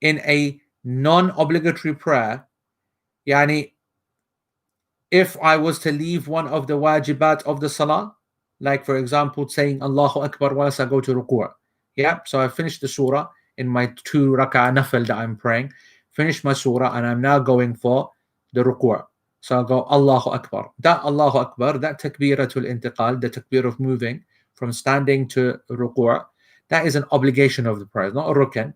in a non-obligatory prayer? Yani, if I was to leave one of the wajibat of the salah, like for example saying Allahu Akbar whilst I go to ruku'. Yeah, so I finished the surah in my 2 rak'ah nafil that I'm praying, finished my surah, and I'm now going for the ruku'. So I'll go Allahu Akbar. That Allahu Akbar, that takbiratul intiqal, the takbir of moving from standing to ruku', that is an obligation of the prayer. It's not a rukn,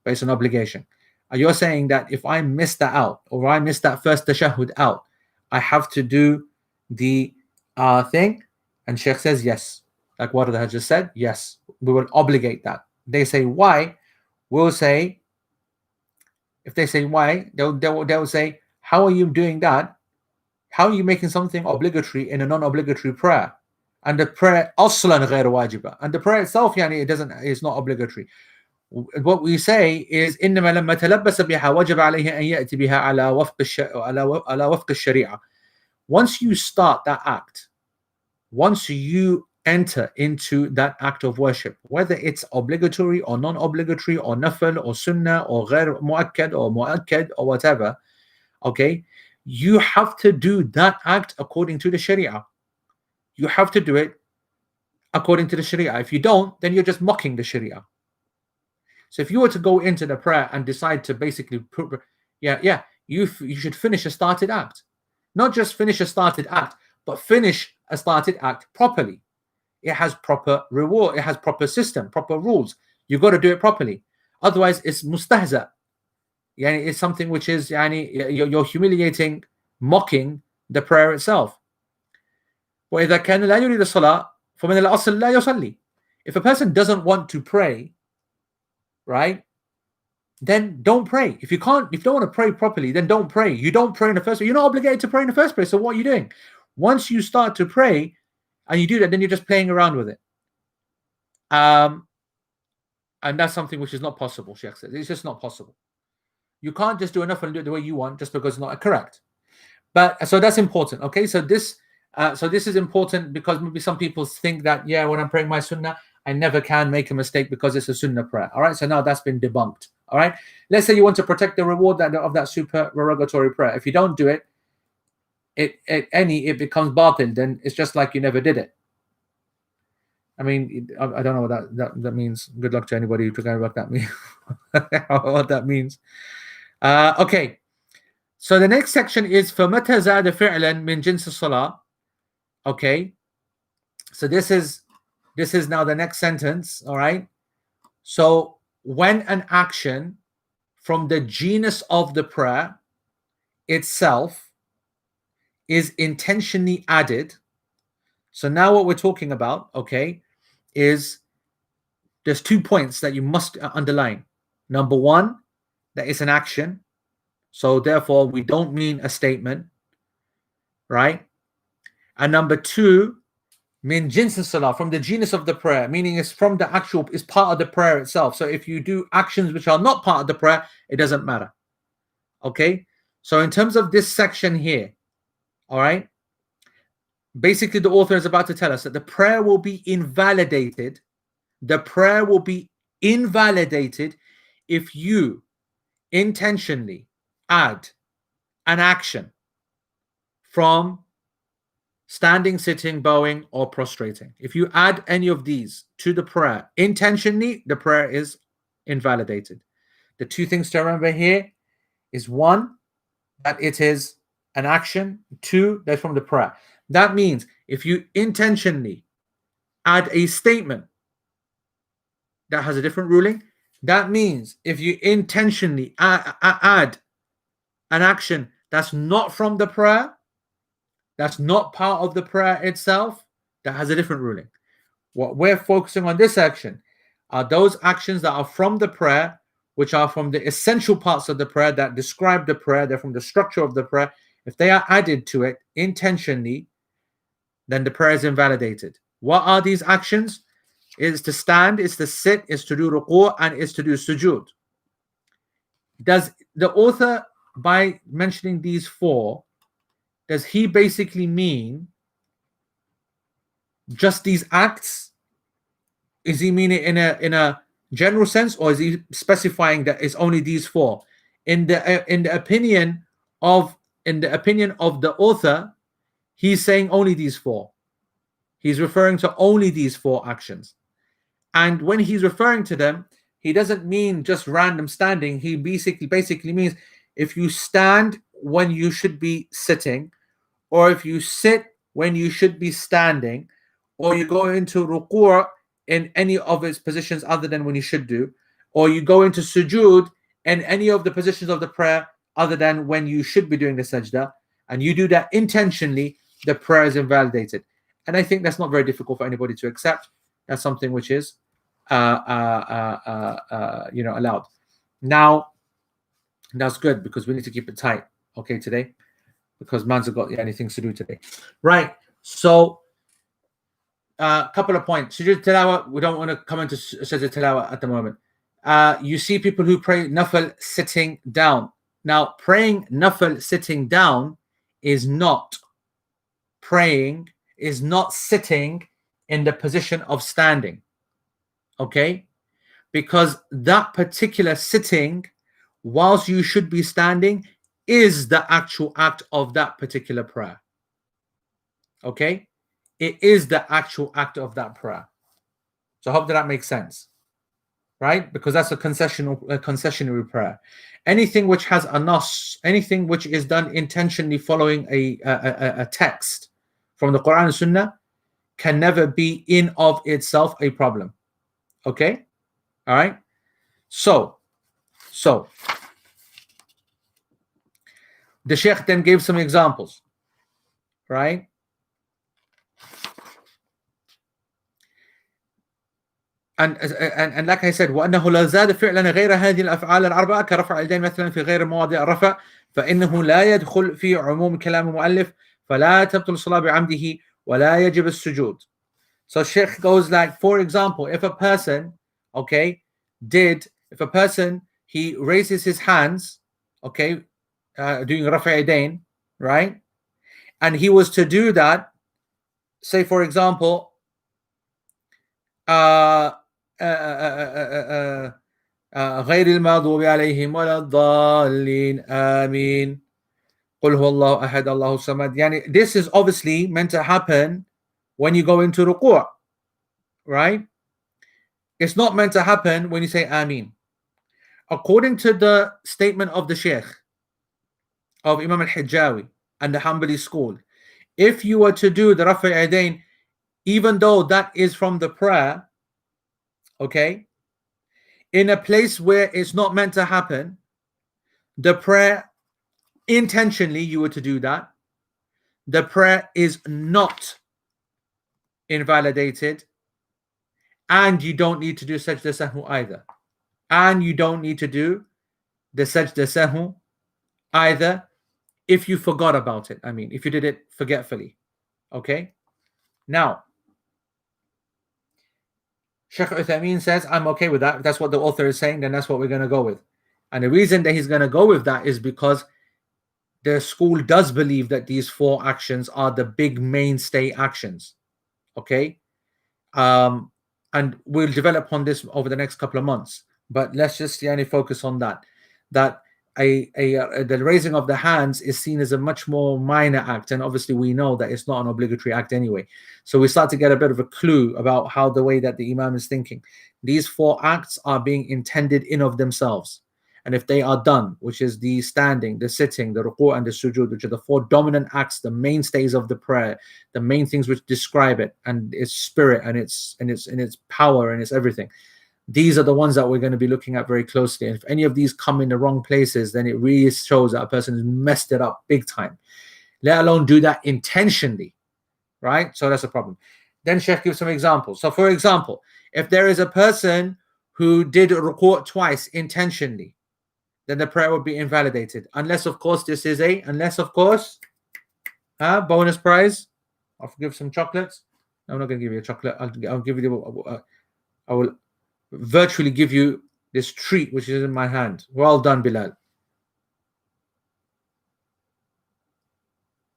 but it's an obligation. You're saying that if I miss that out, or I miss that first tashahhud out, I have to do the thing? And Sheikh says yes. Like what I just said, yes, we will obligate that. They say why? We'll say, if they say why, they'll say, how are you doing that? How are you making something obligatory in a non-obligatory prayer? And the prayer aslan غير واجبة. And the prayer itself, it's not obligatory. What we say is إنما لما تلبس بها وجب عليه أن يأتي بها على وفق الشريعة. Once you start that act, once you enter into that act of worship, whether it's obligatory or non-obligatory or nafil or sunnah or غير muakkad or muakkad or whatever, okay, you have to do that act according to the sharia. You have to do it according to the sharia. If you don't, then you're just mocking the sharia. So if you were to go into the prayer and decide to basically put, you should finish a started act. Not just finish a started act, but finish a started act properly. It has proper reward, it has proper system, proper rules. You've got to do it properly. Otherwise, it's mustahza. It's something which is you're humiliating, mocking the prayer itself. وإذا كان لا يريد الصلاة فمن الأصل لا يصلي. If a person doesn't want to pray, right, then don't pray. If you don't want to pray properly, then don't pray. You don't pray in the first place. You're not obligated to pray in the first place. So what are you doing? Once you start to pray and you do that, then you're just playing around with it. And that's something which is not possible, Sheikh says. It's just not possible. You can't just do enough and do it the way you want just because it's not correct. But so that's important. Okay, so this is important because maybe some people think that, when I'm praying my sunnah, I never can make a mistake because it's a sunnah prayer. All right, so now that's been debunked. All right, let's say you want to protect the reward of that supererogatory prayer. If you don't do it, it becomes batil. Then it's just like you never did it. I mean, I don't know what that means. Good luck to anybody who's talking about that means. What that means. Okay. So the next section is فَمَتَى زَادَ فِعْلًا مِنْ جِنْسِ الصَّلَاةِ. Okay. So this is now the next sentence. All right. So when an action from the genus of the prayer itself is intentionally added. So now what we're talking about, okay, is there's 2 points that you must underline. Number one, that it's an action. So therefore, we don't mean a statement, right? And number two, min jins salah, from the genus of the prayer, meaning it's from the actual, it's part of the prayer itself. So if you do actions which are not part of the prayer, it doesn't matter. Okay? So in terms of this section here, all right, basically the author is about to tell us that the prayer will be invalidated. The prayer will be invalidated if you intentionally add an action from standing, sitting, bowing, or prostrating. If you add any of these to the prayer intentionally, the prayer is invalidated. The 2 things to remember here is 1, that it is an action. 2, that's from the prayer. That means if you intentionally add a statement, that has a different ruling. That means if you intentionally add an action that's not from the prayer, that's not part of the prayer itself, that has a different ruling. What we're focusing on this section are those actions that are from the prayer, which are from the essential parts of the prayer that describe the prayer, they're from the structure of the prayer. If they are added to it intentionally, then the prayer is invalidated. What are these actions? It's to stand, it's to sit, it's to do ruku', and it's to do sujood. Does the author, by mentioning these 4, does he basically mean just these acts? Is he meaning in a general sense, or is he specifying that it's only these 4? In the opinion of the author, he's saying only these 4. He's referring to only these 4 actions. And when he's referring to them, he doesn't mean just random standing. He basically means if you stand when you should be sitting, or if you sit when you should be standing, or you go into ruku' in any of its positions other than when you should do, or you go into sujood in any of the positions of the prayer other than when you should be doing the sajda, and you do that intentionally, the prayer is invalidated. And I think that's not very difficult for anybody to accept. That's something which is allowed. Now, that's good because we need to keep it tight, okay, today, because man's have got anything to do today. Right. So a couple of points. Sujood tilawah, we don't want to come into sujood tilawah at the moment. You see people who pray nafil sitting down. Now, praying nafil sitting down is not sitting in the position of standing. Okay? Because that particular sitting, whilst you should be standing, is the actual act of that particular prayer. Okay? It is the actual act of that prayer. So I hope that makes sense. Right? Because that's a concessionary prayer. Anything which has a nas, anything which is done intentionally following a text from the Quran and Sunnah, can never be in of itself a problem. Okay? All right? So the Sheikh then gave some examples, right? And like I said, وأنه لا زاد فعلا غير هذه الأفعال الأربعة كرفع اليدين مثلا في غير مواضع الرفع فإنه لا يدخل في عموم كلام المؤلف فلا تبطل الصلاة بعمده ولا يجب السجود. So Sheikh goes like, for example, if a person, he raises his hands, doing رفع يدين, right? And he was to do that, say for example, غير المغضوب عليهم ولا الضالين آمين قل هو الله أحد الله الصمد. يعني this is obviously meant to happen when you go into ruku', right? It's not meant to happen when you say Ameen. According to the statement of the Sheikh of Imam al-Hijjawi and the Hanbali school, if you were to do the Rafi' Yadayn, even though that is from the prayer, okay, in a place where it's not meant to happen, the prayer, intentionally you were to do that, the prayer is not invalidated And you don't need to do sajda sahwi either. And you don't need to do the sajda sahwi either if you forgot about it. I mean, if you did it forgetfully. Okay? Now, Sheikh Uthaymeen says, I'm okay with that. If that's what the author is saying, then that's what we're going to go with. And the reason that he's going to go with that is because the school does believe that these 4 actions are the big mainstay actions. Okay? And we'll develop on this over the next couple of months. But let's just focus on that. That the raising of the hands is seen as a much more minor act, and obviously we know that it's not an obligatory act anyway. So we start to get a bit of a clue about how the way that the Imam is thinking. These 4 acts are being intended in of themselves, and if they are done, which is the standing, the sitting, the ruku', and the sujood, which are the 4 dominant acts, the mainstays of the prayer, the main things which describe it and its spirit and its power and its everything. These are the ones that we're going to be looking at very closely. And if any of these come in the wrong places, then it really shows that a person has messed it up big time, let alone do that intentionally, right? So that's a problem. Then Sheikh gives some examples. So for example, if there is a person who did ruku' twice intentionally, then the prayer would be invalidated. Unless, of course, bonus prize. I'll give some chocolates. No, I'm not going to give you a chocolate. I'll give you I will virtually give you this treat which is in my hand. Well done, Bilal.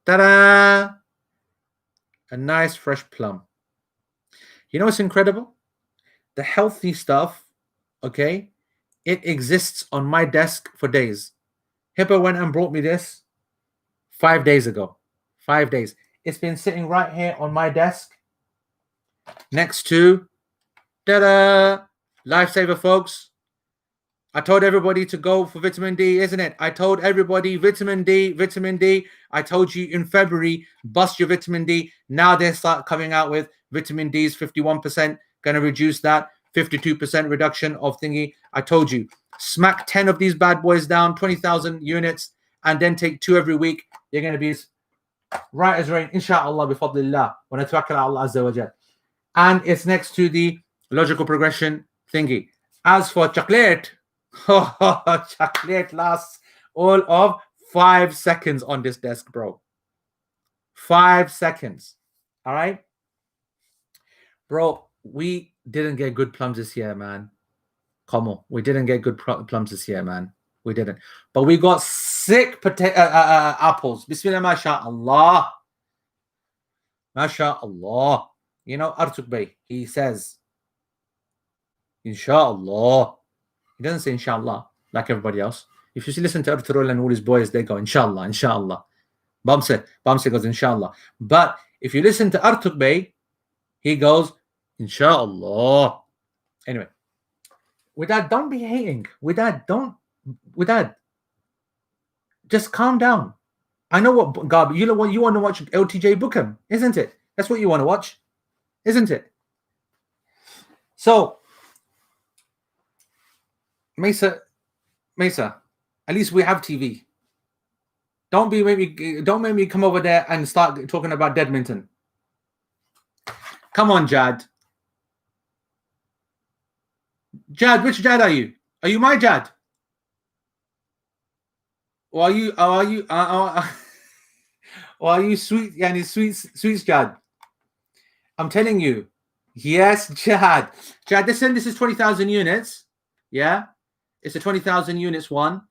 Ta-da! A nice fresh plum. You know what's incredible? The healthy stuff, okay, it exists on my desk for days. Hippo went and brought me this 5 days ago. 5 days. It's been sitting right here on my desk next to ta-da! Lifesaver, folks. I told everybody to go for vitamin D, isn't it? I told everybody vitamin D. I told you in February, bust your vitamin D. Now they start coming out with vitamin D's 51%, going to reduce that, 52% reduction of thingy. I told you, smack 10 of these bad boys down, 20,000 units, and then take 2 every week. You're going to be right as rain, inshallah, bifadlillah, wa natawakkal ala Allah azza wa jal. And it's next to the logical progression thingy. As for chocolate, chocolate lasts all of 5 seconds on this desk, bro. 5 seconds. All right, bro. We didn't get good plums this year, man. Come on, we didn't get good plums this year, man. We didn't. But we got sick apples. Bismillah, mashallah. Mashallah. You know, Artuk Bey, he says, Inshallah. He doesn't say Inshallah like everybody else. If you listen to Arturul and all his boys, they go Inshallah, Inshallah. Bamse goes Inshallah. But if you listen to Artuk Bey, he goes Inshallah. Anyway, with that, don't be hating. With that, just calm down. I know what, Gab, you want to watch LTJ Bookham, isn't it? That's what you want to watch, isn't it? So, Mesa, at least we have TV. Don't make me come over there and start talking about Deadminton. Come on, Jad. Jad, which Jad are you? Are you my Jad? Or are you sweet? Yani sweet Jad? I'm telling you. Yes, Jad. Jad, this is 20,000 units. Yeah, it's a 20,000 units one,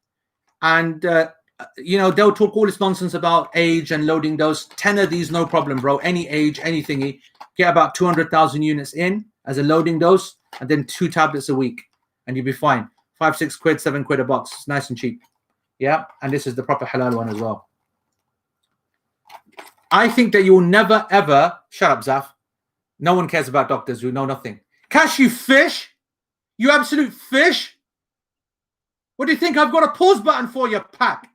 and they'll talk all this nonsense about age and loading those. 10 of these, no problem, bro. Any age, any thingy. Get about 200,000 units in as a loading dose, and then 2 tablets a week, and you'll be fine. 5, 6 quid, 7 quid a box. It's nice and cheap. Yeah, and this is the proper halal one as well. I think that you'll never ever shut up, Zaf. No one cares about doctors who know nothing. Cash, you fish. You absolute fish. What do you think? I've got a pause button for your pack.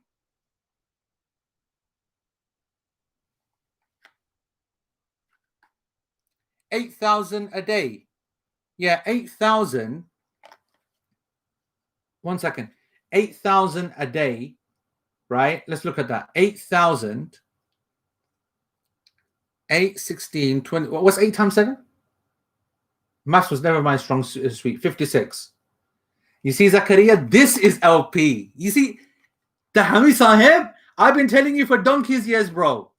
$8,000 a day. Yeah, 8,000. 1 second. 8,000 a day, right? Let's look at that. 8,000. 8, 16, 20. What's 8 times 7? Maths was never my strong suite. 56. You see, Zakaria, this is LP. You see, the Hami Sahib, I've been telling you for donkey's years, bro.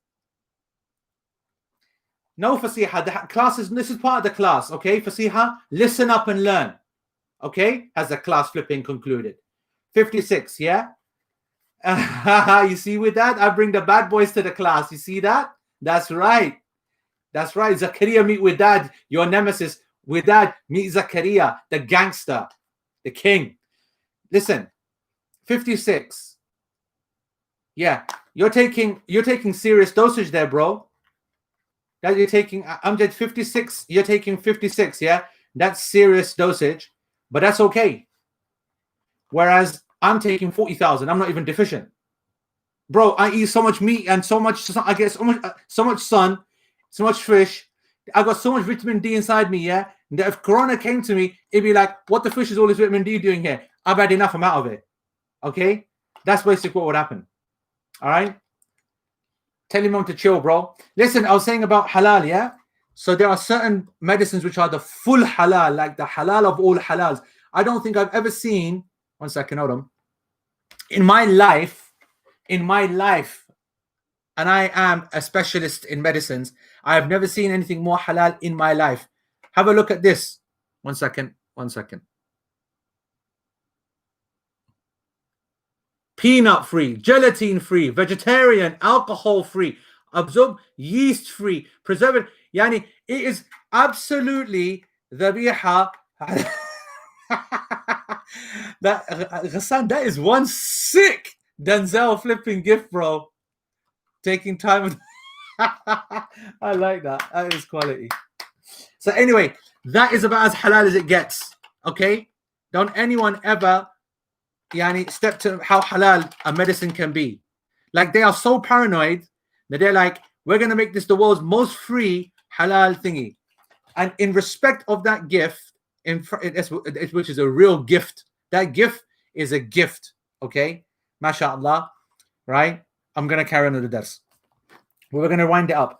No Fasiha. The class this is part of the class, okay? Fasiha, listen up and learn. Okay? Has the class flipping concluded. 56, yeah? You see with that? I bring the bad boys to the class. You see that? That's right. That's right. Zakaria meet with dad, your nemesis. With dad, meet Zakaria, the gangster, the king. Listen, 56. Yeah, you're taking serious dosage there, bro. That you're taking, I'm at 56. You're taking 56. Yeah, that's serious dosage, but that's okay. Whereas I'm taking 40,000. I'm not even deficient, bro. I eat so much meat and so much. I get so much sun, so much fish. I got so much vitamin D inside me. Yeah, that if Corona came to me, it'd be like, what the fish is all this vitamin D doing here? I've had enough. I'm out of it. Okay, that's basically what would happen. All right. Tell him to chill, bro. Listen, I was saying about halal, yeah? So there are certain medicines which are the full halal, like the halal of all halals. I don't think I've ever seen, one second, hold on. In my life, and I am a specialist in medicines, I have never seen anything more halal in my life. Have a look at this. One second. Peanut free, gelatin free, vegetarian, alcohol free, absorb yeast free, preservative. Yani, it is absolutely dhabiha. That is one sick Denzel flipping gift, bro. Taking time. I like that. That is quality. So anyway, that is about as halal as it gets. Okay? Don't anyone ever step to how halal a medicine can be. Like, they are so paranoid that they're like, we're going to make this the world's most free halal thingy. And in respect of that gift, which is a real gift, that gift is a gift. Okay? MashaAllah. Right? I'm going to carry on with the dars. We're going to wind it up.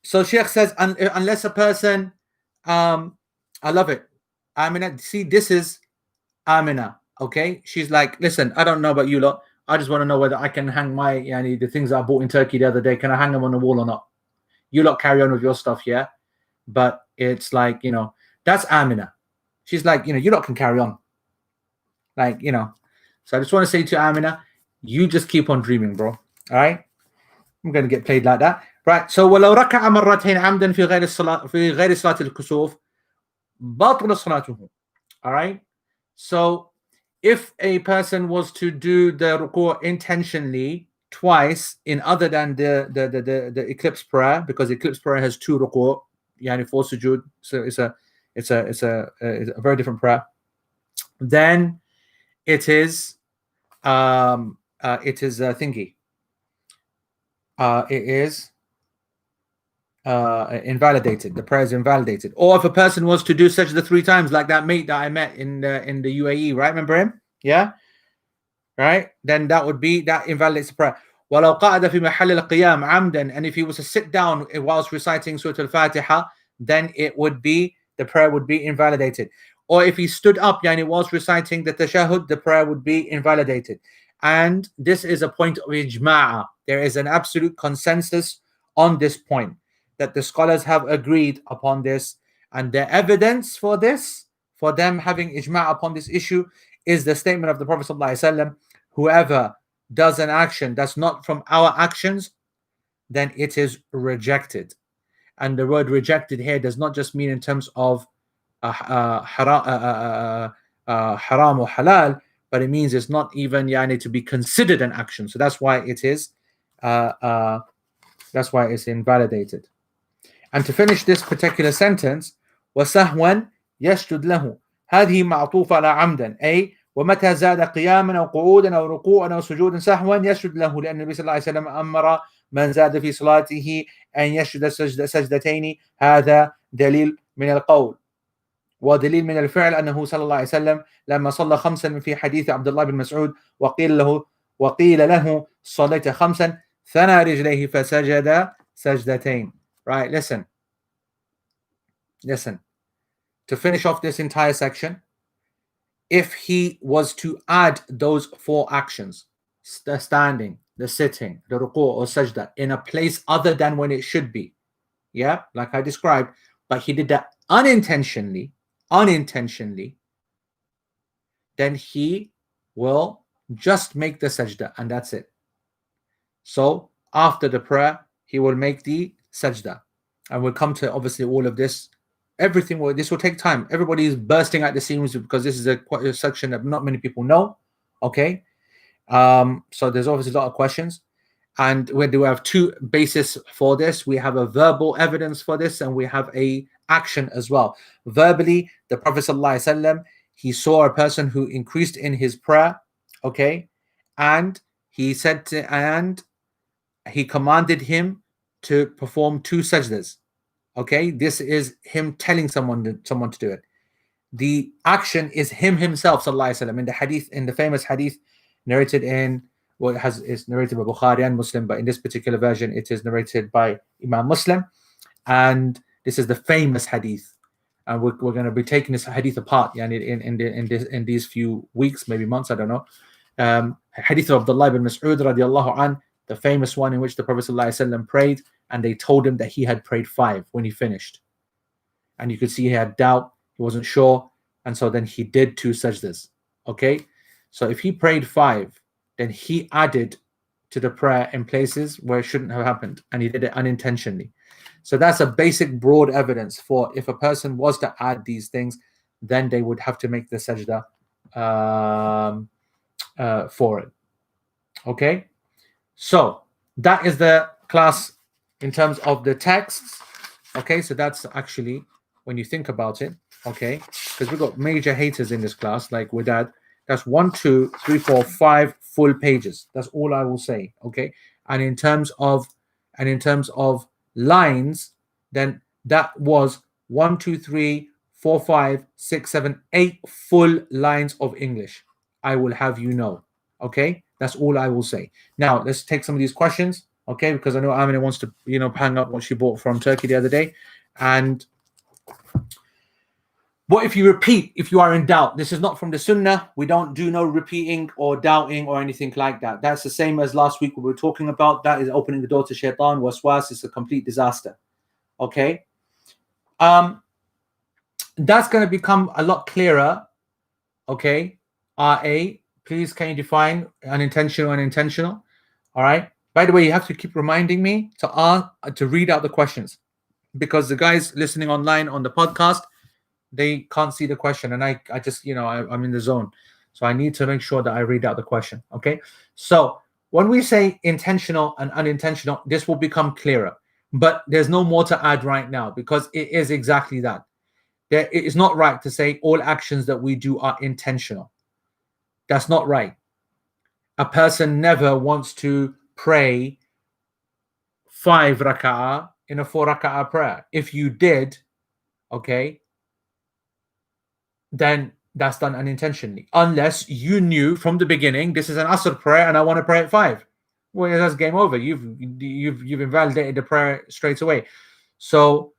So Sheikh says, unless a person, I love it. Amina, see, this is Amina. Okay, she's like, listen, I don't know about you lot. I just want to know whether I can hang my the things that I bought in Turkey the other day. Can I hang them on the wall or not? You lot carry on with your stuff, yeah. But it's like, that's Amina. She's like, you lot can carry on. Like, So I just want to say to Amina, you just keep on dreaming, bro. All right. I'm going to get played like that. Right. So ولو ركع مرتين عمدا في غير صلاة الكسوف بطل صلاته. All right. So if a person was to do the ruku' intentionally twice in other than the eclipse prayer, because eclipse prayer has 2 ruku', for sujood, so it's a very different prayer, then it is thingy. It is invalidated. The prayer is invalidated. Or if a person was to do sajda 3 times, like that mate that I met in the UAE, right? Remember him? Yeah. Right? Then that invalidates the prayer. وَلَوْ قَعَدَ فِي مَحَلِّ الْقِيَامِ عَمْدًا, and if he was to sit down whilst reciting Surah Al-Fatiha, then the prayer would be invalidated. Or if he stood up whilst reciting the tashahhud, the prayer would be invalidated. And this is a point of ijma'a. There is an absolute consensus on this point, that the scholars have agreed upon this, and the evidence for this, for them having ijma' upon this issue, is the statement of the Prophet ﷺ, whoever does an action that's not from our actions, then it is rejected. And the word rejected here does not just mean in terms of haram or halal, but it means it's not even to be considered an action. So that's why it is invalidated. And to finish this particular sentence, وَسَهْوًا يَشْتُدْ لَهُ هذه معطوفة على عمدا، أي ومتى زاد قياما أو قعودا أو ركوعا أو سجودا سهوا يسجد له، لأن النبي صلى الله عليه وسلم أمر من زاد في صلاته أن يسجد سجدتين. هذا دليل من القول، ودليل من الفعل أنه صلى الله عليه وسلم لما صلى 5 في حديث عبد الله بن مسعود وقيل له صليت 5 ثنى رجليه فسجد سجدتين. Right, listen. to finish off this entire section, if he was to add those 4 actions, the standing, the sitting, the ruku' or sajda, in a place other than when it should be, yeah, like I described, but he did that unintentionally, then he will just make the sajda and that's it. So after the prayer, he will make the sajda. And we'll come to obviously all of this. This will take time. Everybody is bursting at the seams because this is quite a section that not many people know. Okay. So there's obviously a lot of questions. And we do have 2 bases for this. We have a verbal evidence for this, and we have a action as well. Verbally, the Prophet ﷺ, he saw a person who increased in his prayer, okay, and he said and he commanded him to perform 2 sajdas. Okay, this is him telling someone to do it. The action is him himself, sallallahu alaihi wasallam, in the hadith, in the famous hadith narrated in is narrated by Bukhari and Muslim, but in this particular version, it is narrated by Imam Muslim, and this is the famous hadith. And we're going to be taking this hadith apart, in these few weeks, maybe months, I don't know. Hadith of Abdullah ibn Mas'ud radiallahu an, the famous one in which the Prophet ﷺ prayed, and they told him that he had prayed 5 when he finished, and you could see he had doubt, he wasn't sure, and so then he did 2 sajdas. Okay, so if he prayed 5, then he added to the prayer in places where it shouldn't have happened, and he did it unintentionally. So that's a basic broad evidence for if a person was to add these things, then they would have to make the sajda for it. Okay, so that is the class in terms of the texts. Okay, so that's actually, when you think about it, okay, because we've got major haters in this class, like Widad. That's 1, 2, 3, 4, 5 full pages. That's all I will say. Okay, and in terms of lines, then that was 1, 2, 3, 4, 5, 6, 7, 8 full lines of English. I will have you know. Okay, that's all I will say. Now let's take some of these questions. Okay, because I know Amina wants to, hang up what she bought from Turkey the other day. And what if you repeat, if you are in doubt? This is not from the Sunnah. We don't do no repeating or doubting or anything like that. That's the same as last week we were talking about. That is opening the door to shaitan, waswas. It's a complete disaster. Okay. That's going to become a lot clearer. Okay. RA, please can you define unintentional and intentional? All right. By the way, you have to keep reminding me to read out the questions, because the guys listening online on the podcast, they can't see the question, and I just, I'm in the zone, so I need to make sure that I read out the question. Okay, so when we say intentional and unintentional, this will become clearer, but there's no more to add right now, because it is exactly that. It is not right to say all actions that we do are intentional. That's not right. A person never wants to pray 5 raka'ah in a 4 raka'ah prayer. If you did, okay, then that's done unintentionally, unless you knew from the beginning this is an Asr prayer and I want to pray at 5. Well, that's game over. You've invalidated the prayer straight away. So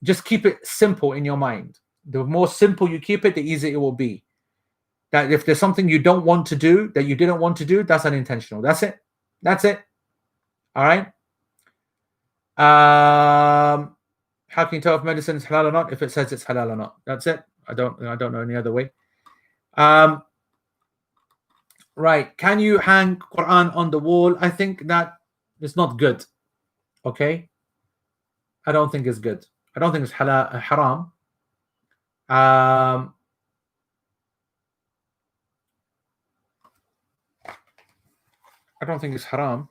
just keep it simple in your mind. The more simple you keep it, the easier it will be. That if there's something you don't want to do, that you didn't want to do, that's unintentional. That's it. All right. How can you tell if medicine is halal or not? If it says it's halal or not. That's it. I don't know any other way. Right. Can you hang Quran on the wall? I think that is not good. Okay. I don't think it's good. I don't think it's haram. I don't think it's haram.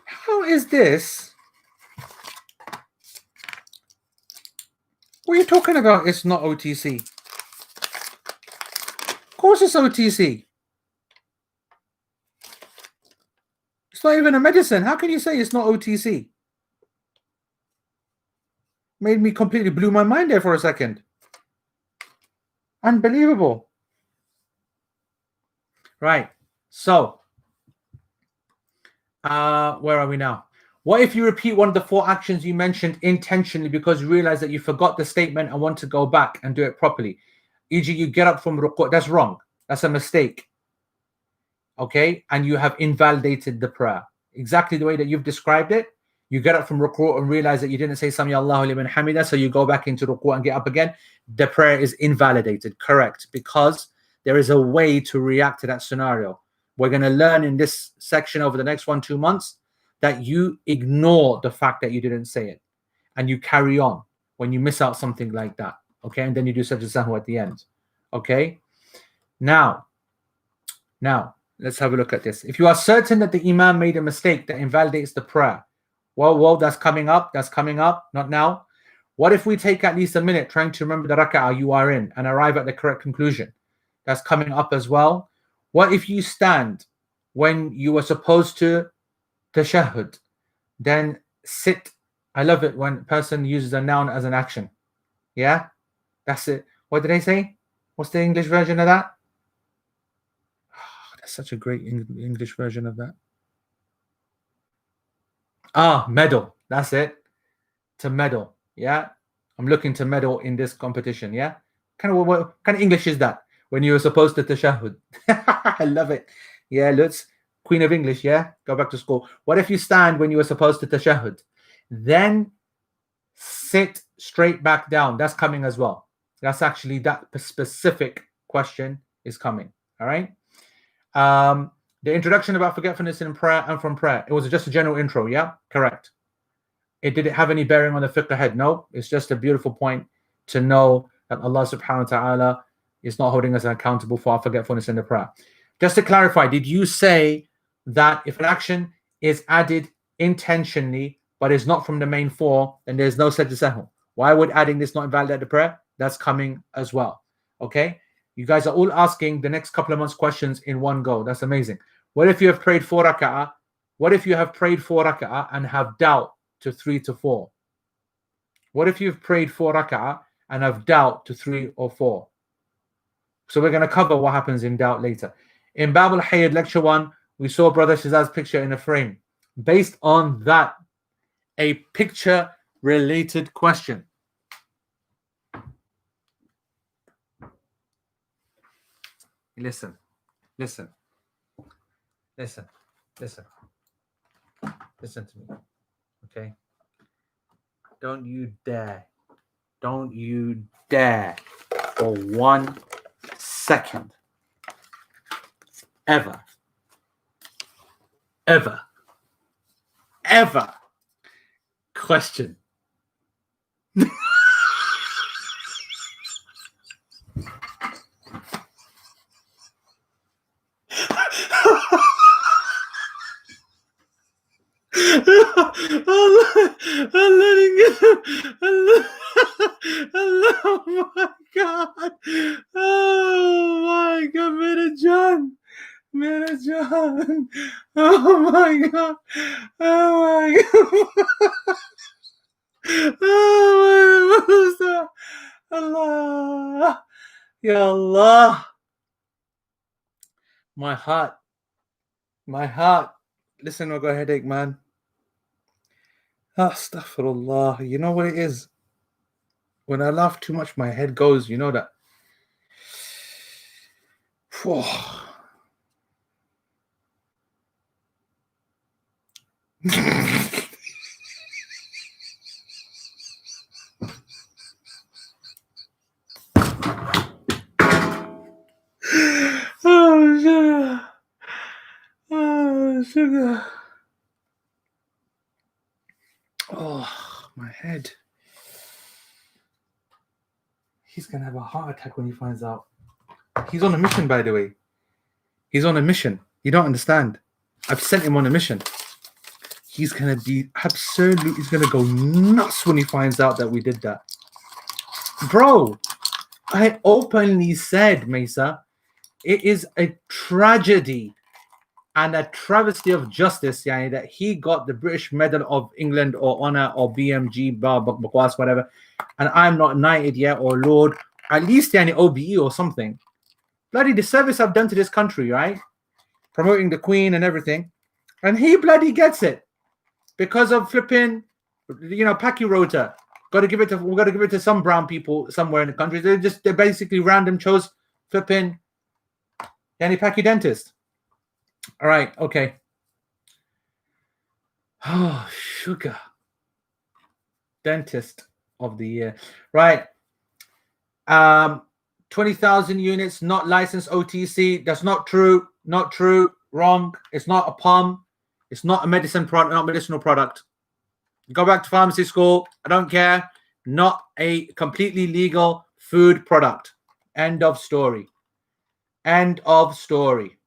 How is this? What are you talking about? It's not OTC. Of course it's OTC. It's not even a medicine. How can you say it's not OTC? Made me completely blew my mind there for a second. Unbelievable. Right. So Where are we now? What if you repeat one of the 4 actions you mentioned intentionally because you realize that you forgot the statement and want to go back and do it properly? E.g., you get up from ruku'. That's wrong. That's a mistake. Okay? And you have invalidated the prayer. Exactly the way that you've described it. You get up from ruku' and realize that you didn't say Sami Allahu liman hamida, so you go back into ruku' and get up again. The prayer is invalidated. Correct. Because there is a way to react to that scenario. We're going to learn in this section over the next 1-2 months that you ignore the fact that you didn't say it and you carry on when you miss out something like that. Okay, and then you do sajda sahwi at the end. Okay, now let's have a look at this. If you are certain that the imam made a mistake that invalidates the prayer, well, that's coming up. That's coming up. Not now. What if we take at least a minute trying to remember the raka'ah you are in and arrive at the correct conclusion? That's coming up as well. What if you stand when you were supposed to tashahhud, then sit? I love it when a person uses a noun as an action. Yeah, that's it. What did I say? What's the English version of that? Oh, that's such a great English version of that. Medal. That's it. To medal. Yeah, I'm looking to medal in this competition. Yeah, what kind of English is that? When you were supposed to tashahhud. I love it. Yeah, Lutz, Queen of English, yeah? Go back to school. What if you stand when you were supposed to tashahhud? Then sit straight back down. That's coming as well. That's actually that specific question is coming. All right? The introduction about forgetfulness in prayer and from prayer. It was just a general intro, yeah? Correct. Did it have any bearing on the fiqh ahead? No. It's just a beautiful point to know that Allah subhanahu wa ta'ala is not holding us accountable for our forgetfulness in the prayer. Just to clarify, did you say that if an action is added intentionally but is not from the main 4, then there's no sajda sahwi? Why would adding this not invalidate the prayer? That's coming as well. Okay? You guys are all asking the next couple of months questions in one go. That's amazing. What if you have prayed 4 raka'ah? What if you have prayed 4 raka'ah and have doubt to 3 to 4? What if you've prayed 4 raka'ah and have doubt to 3 or 4? So we're going to cover what happens in doubt later. In Bab al-Hayd lecture 1, we saw Brother Shazad's picture in a frame. Based on that, a picture-related question. Listen to me, okay? Don't you dare for 1 second ever question I'm letting go. Oh my God. Oh my God, Manajan. Oh my God. Oh my God. Oh my God. Allah. Ya Allah. My heart. Listen, I got a headache, man. Astaghfirullah. You know what it is? When I laugh too much, my head goes. You know that? Oh, sugar. Oh, my head. He's going to have a heart attack when he finds out. He's on a mission, by the way. He's on a mission. You don't understand. I've sent him on a mission. He's going to be absolutely, he's going to go nuts when he finds out that we did that. Bro, I openly said, Mesa, it is a tragedy and a travesty of justice, yani, that he got the British Medal of England or Honor or BMG, whatever, and I'm not knighted yet or Lord, at least yani, OBE or something. Bloody the service I've done to this country, right? Promoting the Queen and everything. And he bloody gets it because of flipping, Paki Rota. We've got to give it to some brown people somewhere in the country. They basically random chose flipping Yani Paki dentist. All right, okay. Oh, sugar. Dentist of the year. Right. 20,000 units, not licensed OTC. That's not true. Not true. Wrong. It's not a POM. It's not a medicine product, not medicinal product. Go back to pharmacy school. I don't care. Not a completely legal food product. End of story. End of story.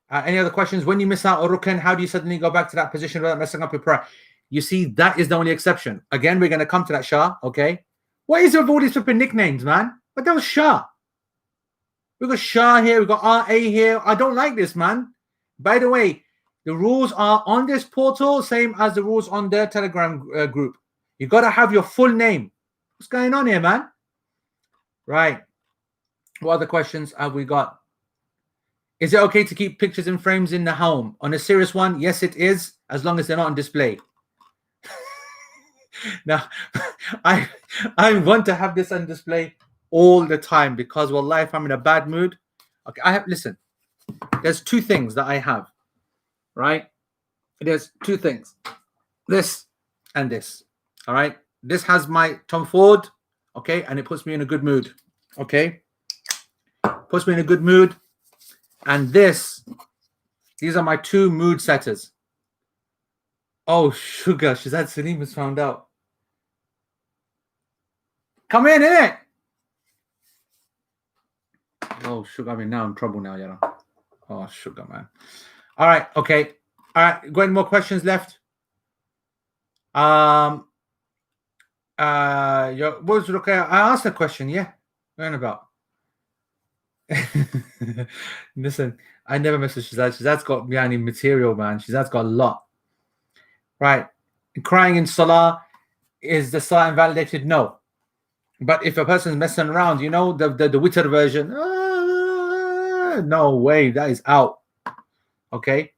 Any other questions? When you miss out a rukn, how do you suddenly go back to that position without messing up your prayer? You see, that is the only exception. Again, we're going to come to that, Shah. Okay. What is it with all these flipping nicknames, man? But that was Shah. We've got Shah here. We've got RA here. I don't like this, man. By the way, the rules are on this portal, same as the rules on their Telegram group. You got to have your full name. What's going on here, man? Right. What other questions have we got? Is it okay to keep pictures and frames in the home? On a serious one, yes, it is, as long as they're not on display. Now, I want to have this on display all the time because, wallahi, if I'm in a bad mood, okay, listen, there's two things that I have, right? There's two things, this and this, all right? This has my Tom Ford, okay, and it puts me in a good mood, okay? Puts me in a good mood. And these are my two mood setters. Oh, sugar, Shazad Salim has found out. Come in, innit? Oh, sugar, I mean, now I'm in trouble now, yeah. Oh, sugar, man. All right, okay. All right, got any more questions left? What was okay? I asked a question, yeah. Learn about. Listen, I never mess with Shazad. Shazad's got yani material, man. Shazad's got a lot. Right. Crying in Salah, is the Salah invalidated? No. But if a person's messing around, the witr version, no way, that is out. Okay.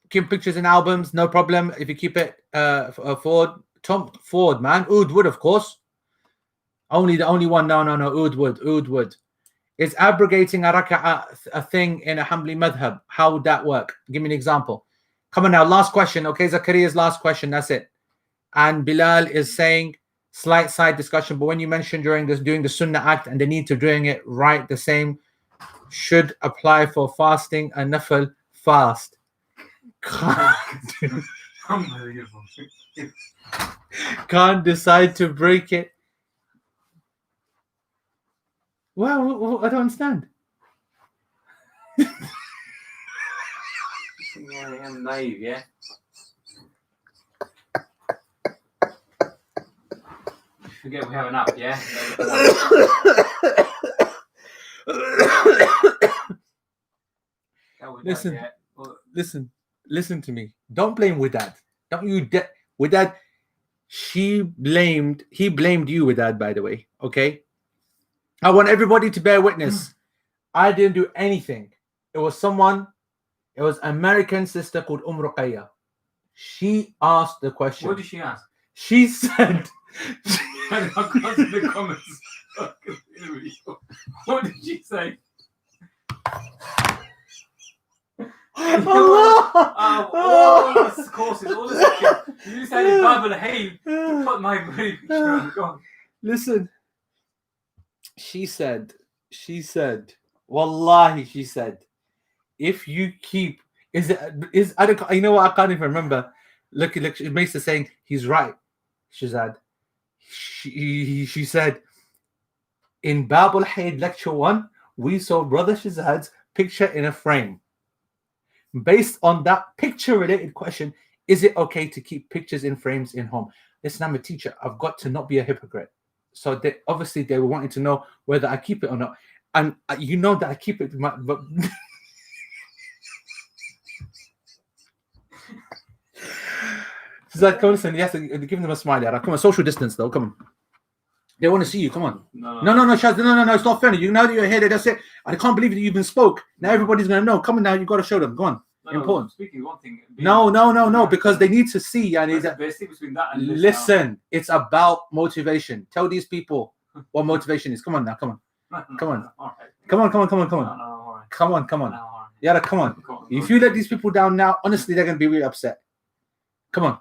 Keep pictures in albums, no problem. If you keep it Tom Ford, man. Oud Wood, of course. The only one. No. Oud Wood. Is abrogating a raka'ah a thing in a Hanbali madhab? How would that work? Give me an example. Come on now, last question. Okay, Zakaria's last question. That's it. And Bilal is saying slight side discussion, but when you mentioned doing the Sunnah act and the need to doing it right, the same should apply for fasting a nafil fast. Can't decide to break it. Well, I don't understand. Yeah, I'm naive, yeah. Forget we have an app, yeah. Listen to me. Don't blame Widad. Don't you Widad? He blamed you, Widad, by the way. Okay. I want everybody to bear witness. I didn't do anything. It was an American sister called Ruqayya. She asked the question. What did she ask? She said. I can't see the comments. What did she say? All these courses, all this shit. You decided Bible, hey, put my picture on. Go on. Listen. She said, wallahi, she said, if you keep, I don't, you know what, I can't even remember. Look, it makes her saying, he's right, Shazad. She said, in Bab al-Hayd lecture 1, we saw Brother Shazad's picture in a frame. Based on that picture-related question, is it okay to keep pictures in frames in home? Listen, I'm a teacher. I've got to not be a hypocrite. So they were wanting to know whether I keep it or not. And you know that I keep it. But Shazad, come on, listen. Yes, give them a smile. Come on, social distance, though. Come on. They want to see you. Come on. No. No, Shaz. No. It's not fair. You know that you're here. That's it. I can't believe that you even spoke. Now everybody's gonna know. Come on, now you got to show them. Go on. Important. Speaking one thing. No. Because they need to see. There's a basic between that and this listen. It's about motivation. Tell these people what motivation is. Come on now. Come on. Come on. All right. Come on. No, all right. Come on. No, all right. Yeah, come on. If you let these people down now, honestly, they're gonna be really upset. Come on,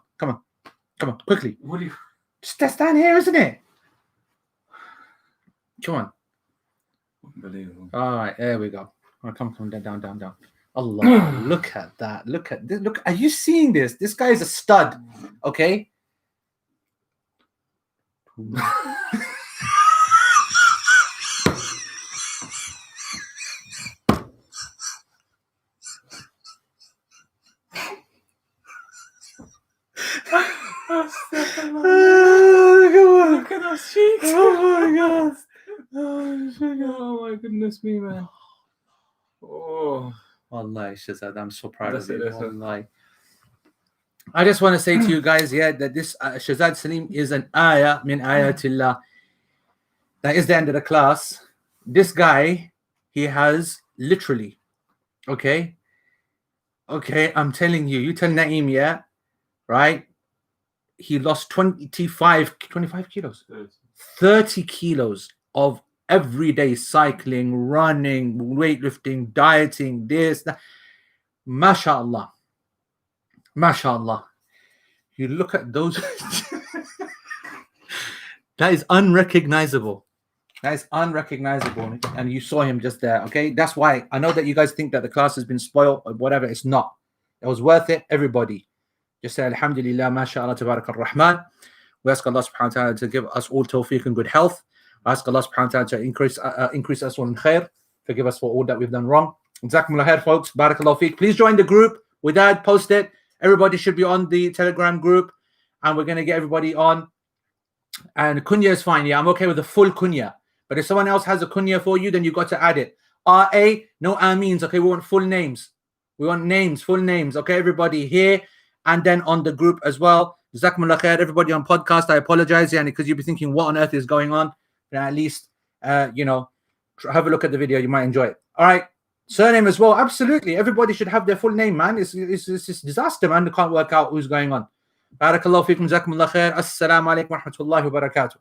quickly. What do you? Just stand here, isn't it? Come on. Unbelievable. All right, there we go. Oh, come down. Allah, look at that. Look at this. Look, are you seeing this? This guy is a stud. Okay. Look at those cheeks. Oh my God. Oh my goodness me, man. Oh. Wallahi, Shazad, I'm so proud That's of you. it. Wallahi. I just want to say to you guys, that this Shazad Salim is an ayah min ayatillah. That is the end of the class. This guy, he has literally, okay, I'm telling you, you tell Naeem, yeah, right? He lost 25 kilos, 30 kilos of everyday cycling, running, weightlifting, dieting, this, that. MashaAllah. You look at those. That is unrecognizable. And you saw him just there. Okay, that's why I know that you guys think that the class has been spoiled or whatever. It's not. It was worth it. Everybody just say Alhamdulillah, MashaAllah, Tabarak ar-Rahman. We ask Allah subhanahu wa ta'ala to give us all tawfiq and good health. I ask Allah subhanahu wa ta'ala to increase us all in khair. Forgive us for all that we've done wrong. Jazakumullah khair, folks. Barakallahu feek. Please join the group. With that, post it. Everybody should be on the Telegram group, and we're going to get everybody on. And kunya is fine. Yeah, I'm okay with the full kunya. But if someone else has a kunya for you, then you got to add it. R.A. No Ameens. Okay, we want full names. Full names. Okay, everybody here and then on the group as well. Jazakumullah khair. Everybody on podcast, I apologize, because you'll be thinking, what on earth is going on? And at least, have a look at the video. You might enjoy it. All right. Surname as well. Absolutely. Everybody should have their full name, man. It's just disaster, man. They can't work out who's going on. Barakallahu feekum. Jazakumullah khair. Assalamu alaikum wa rahmatullahi wa barakatuh.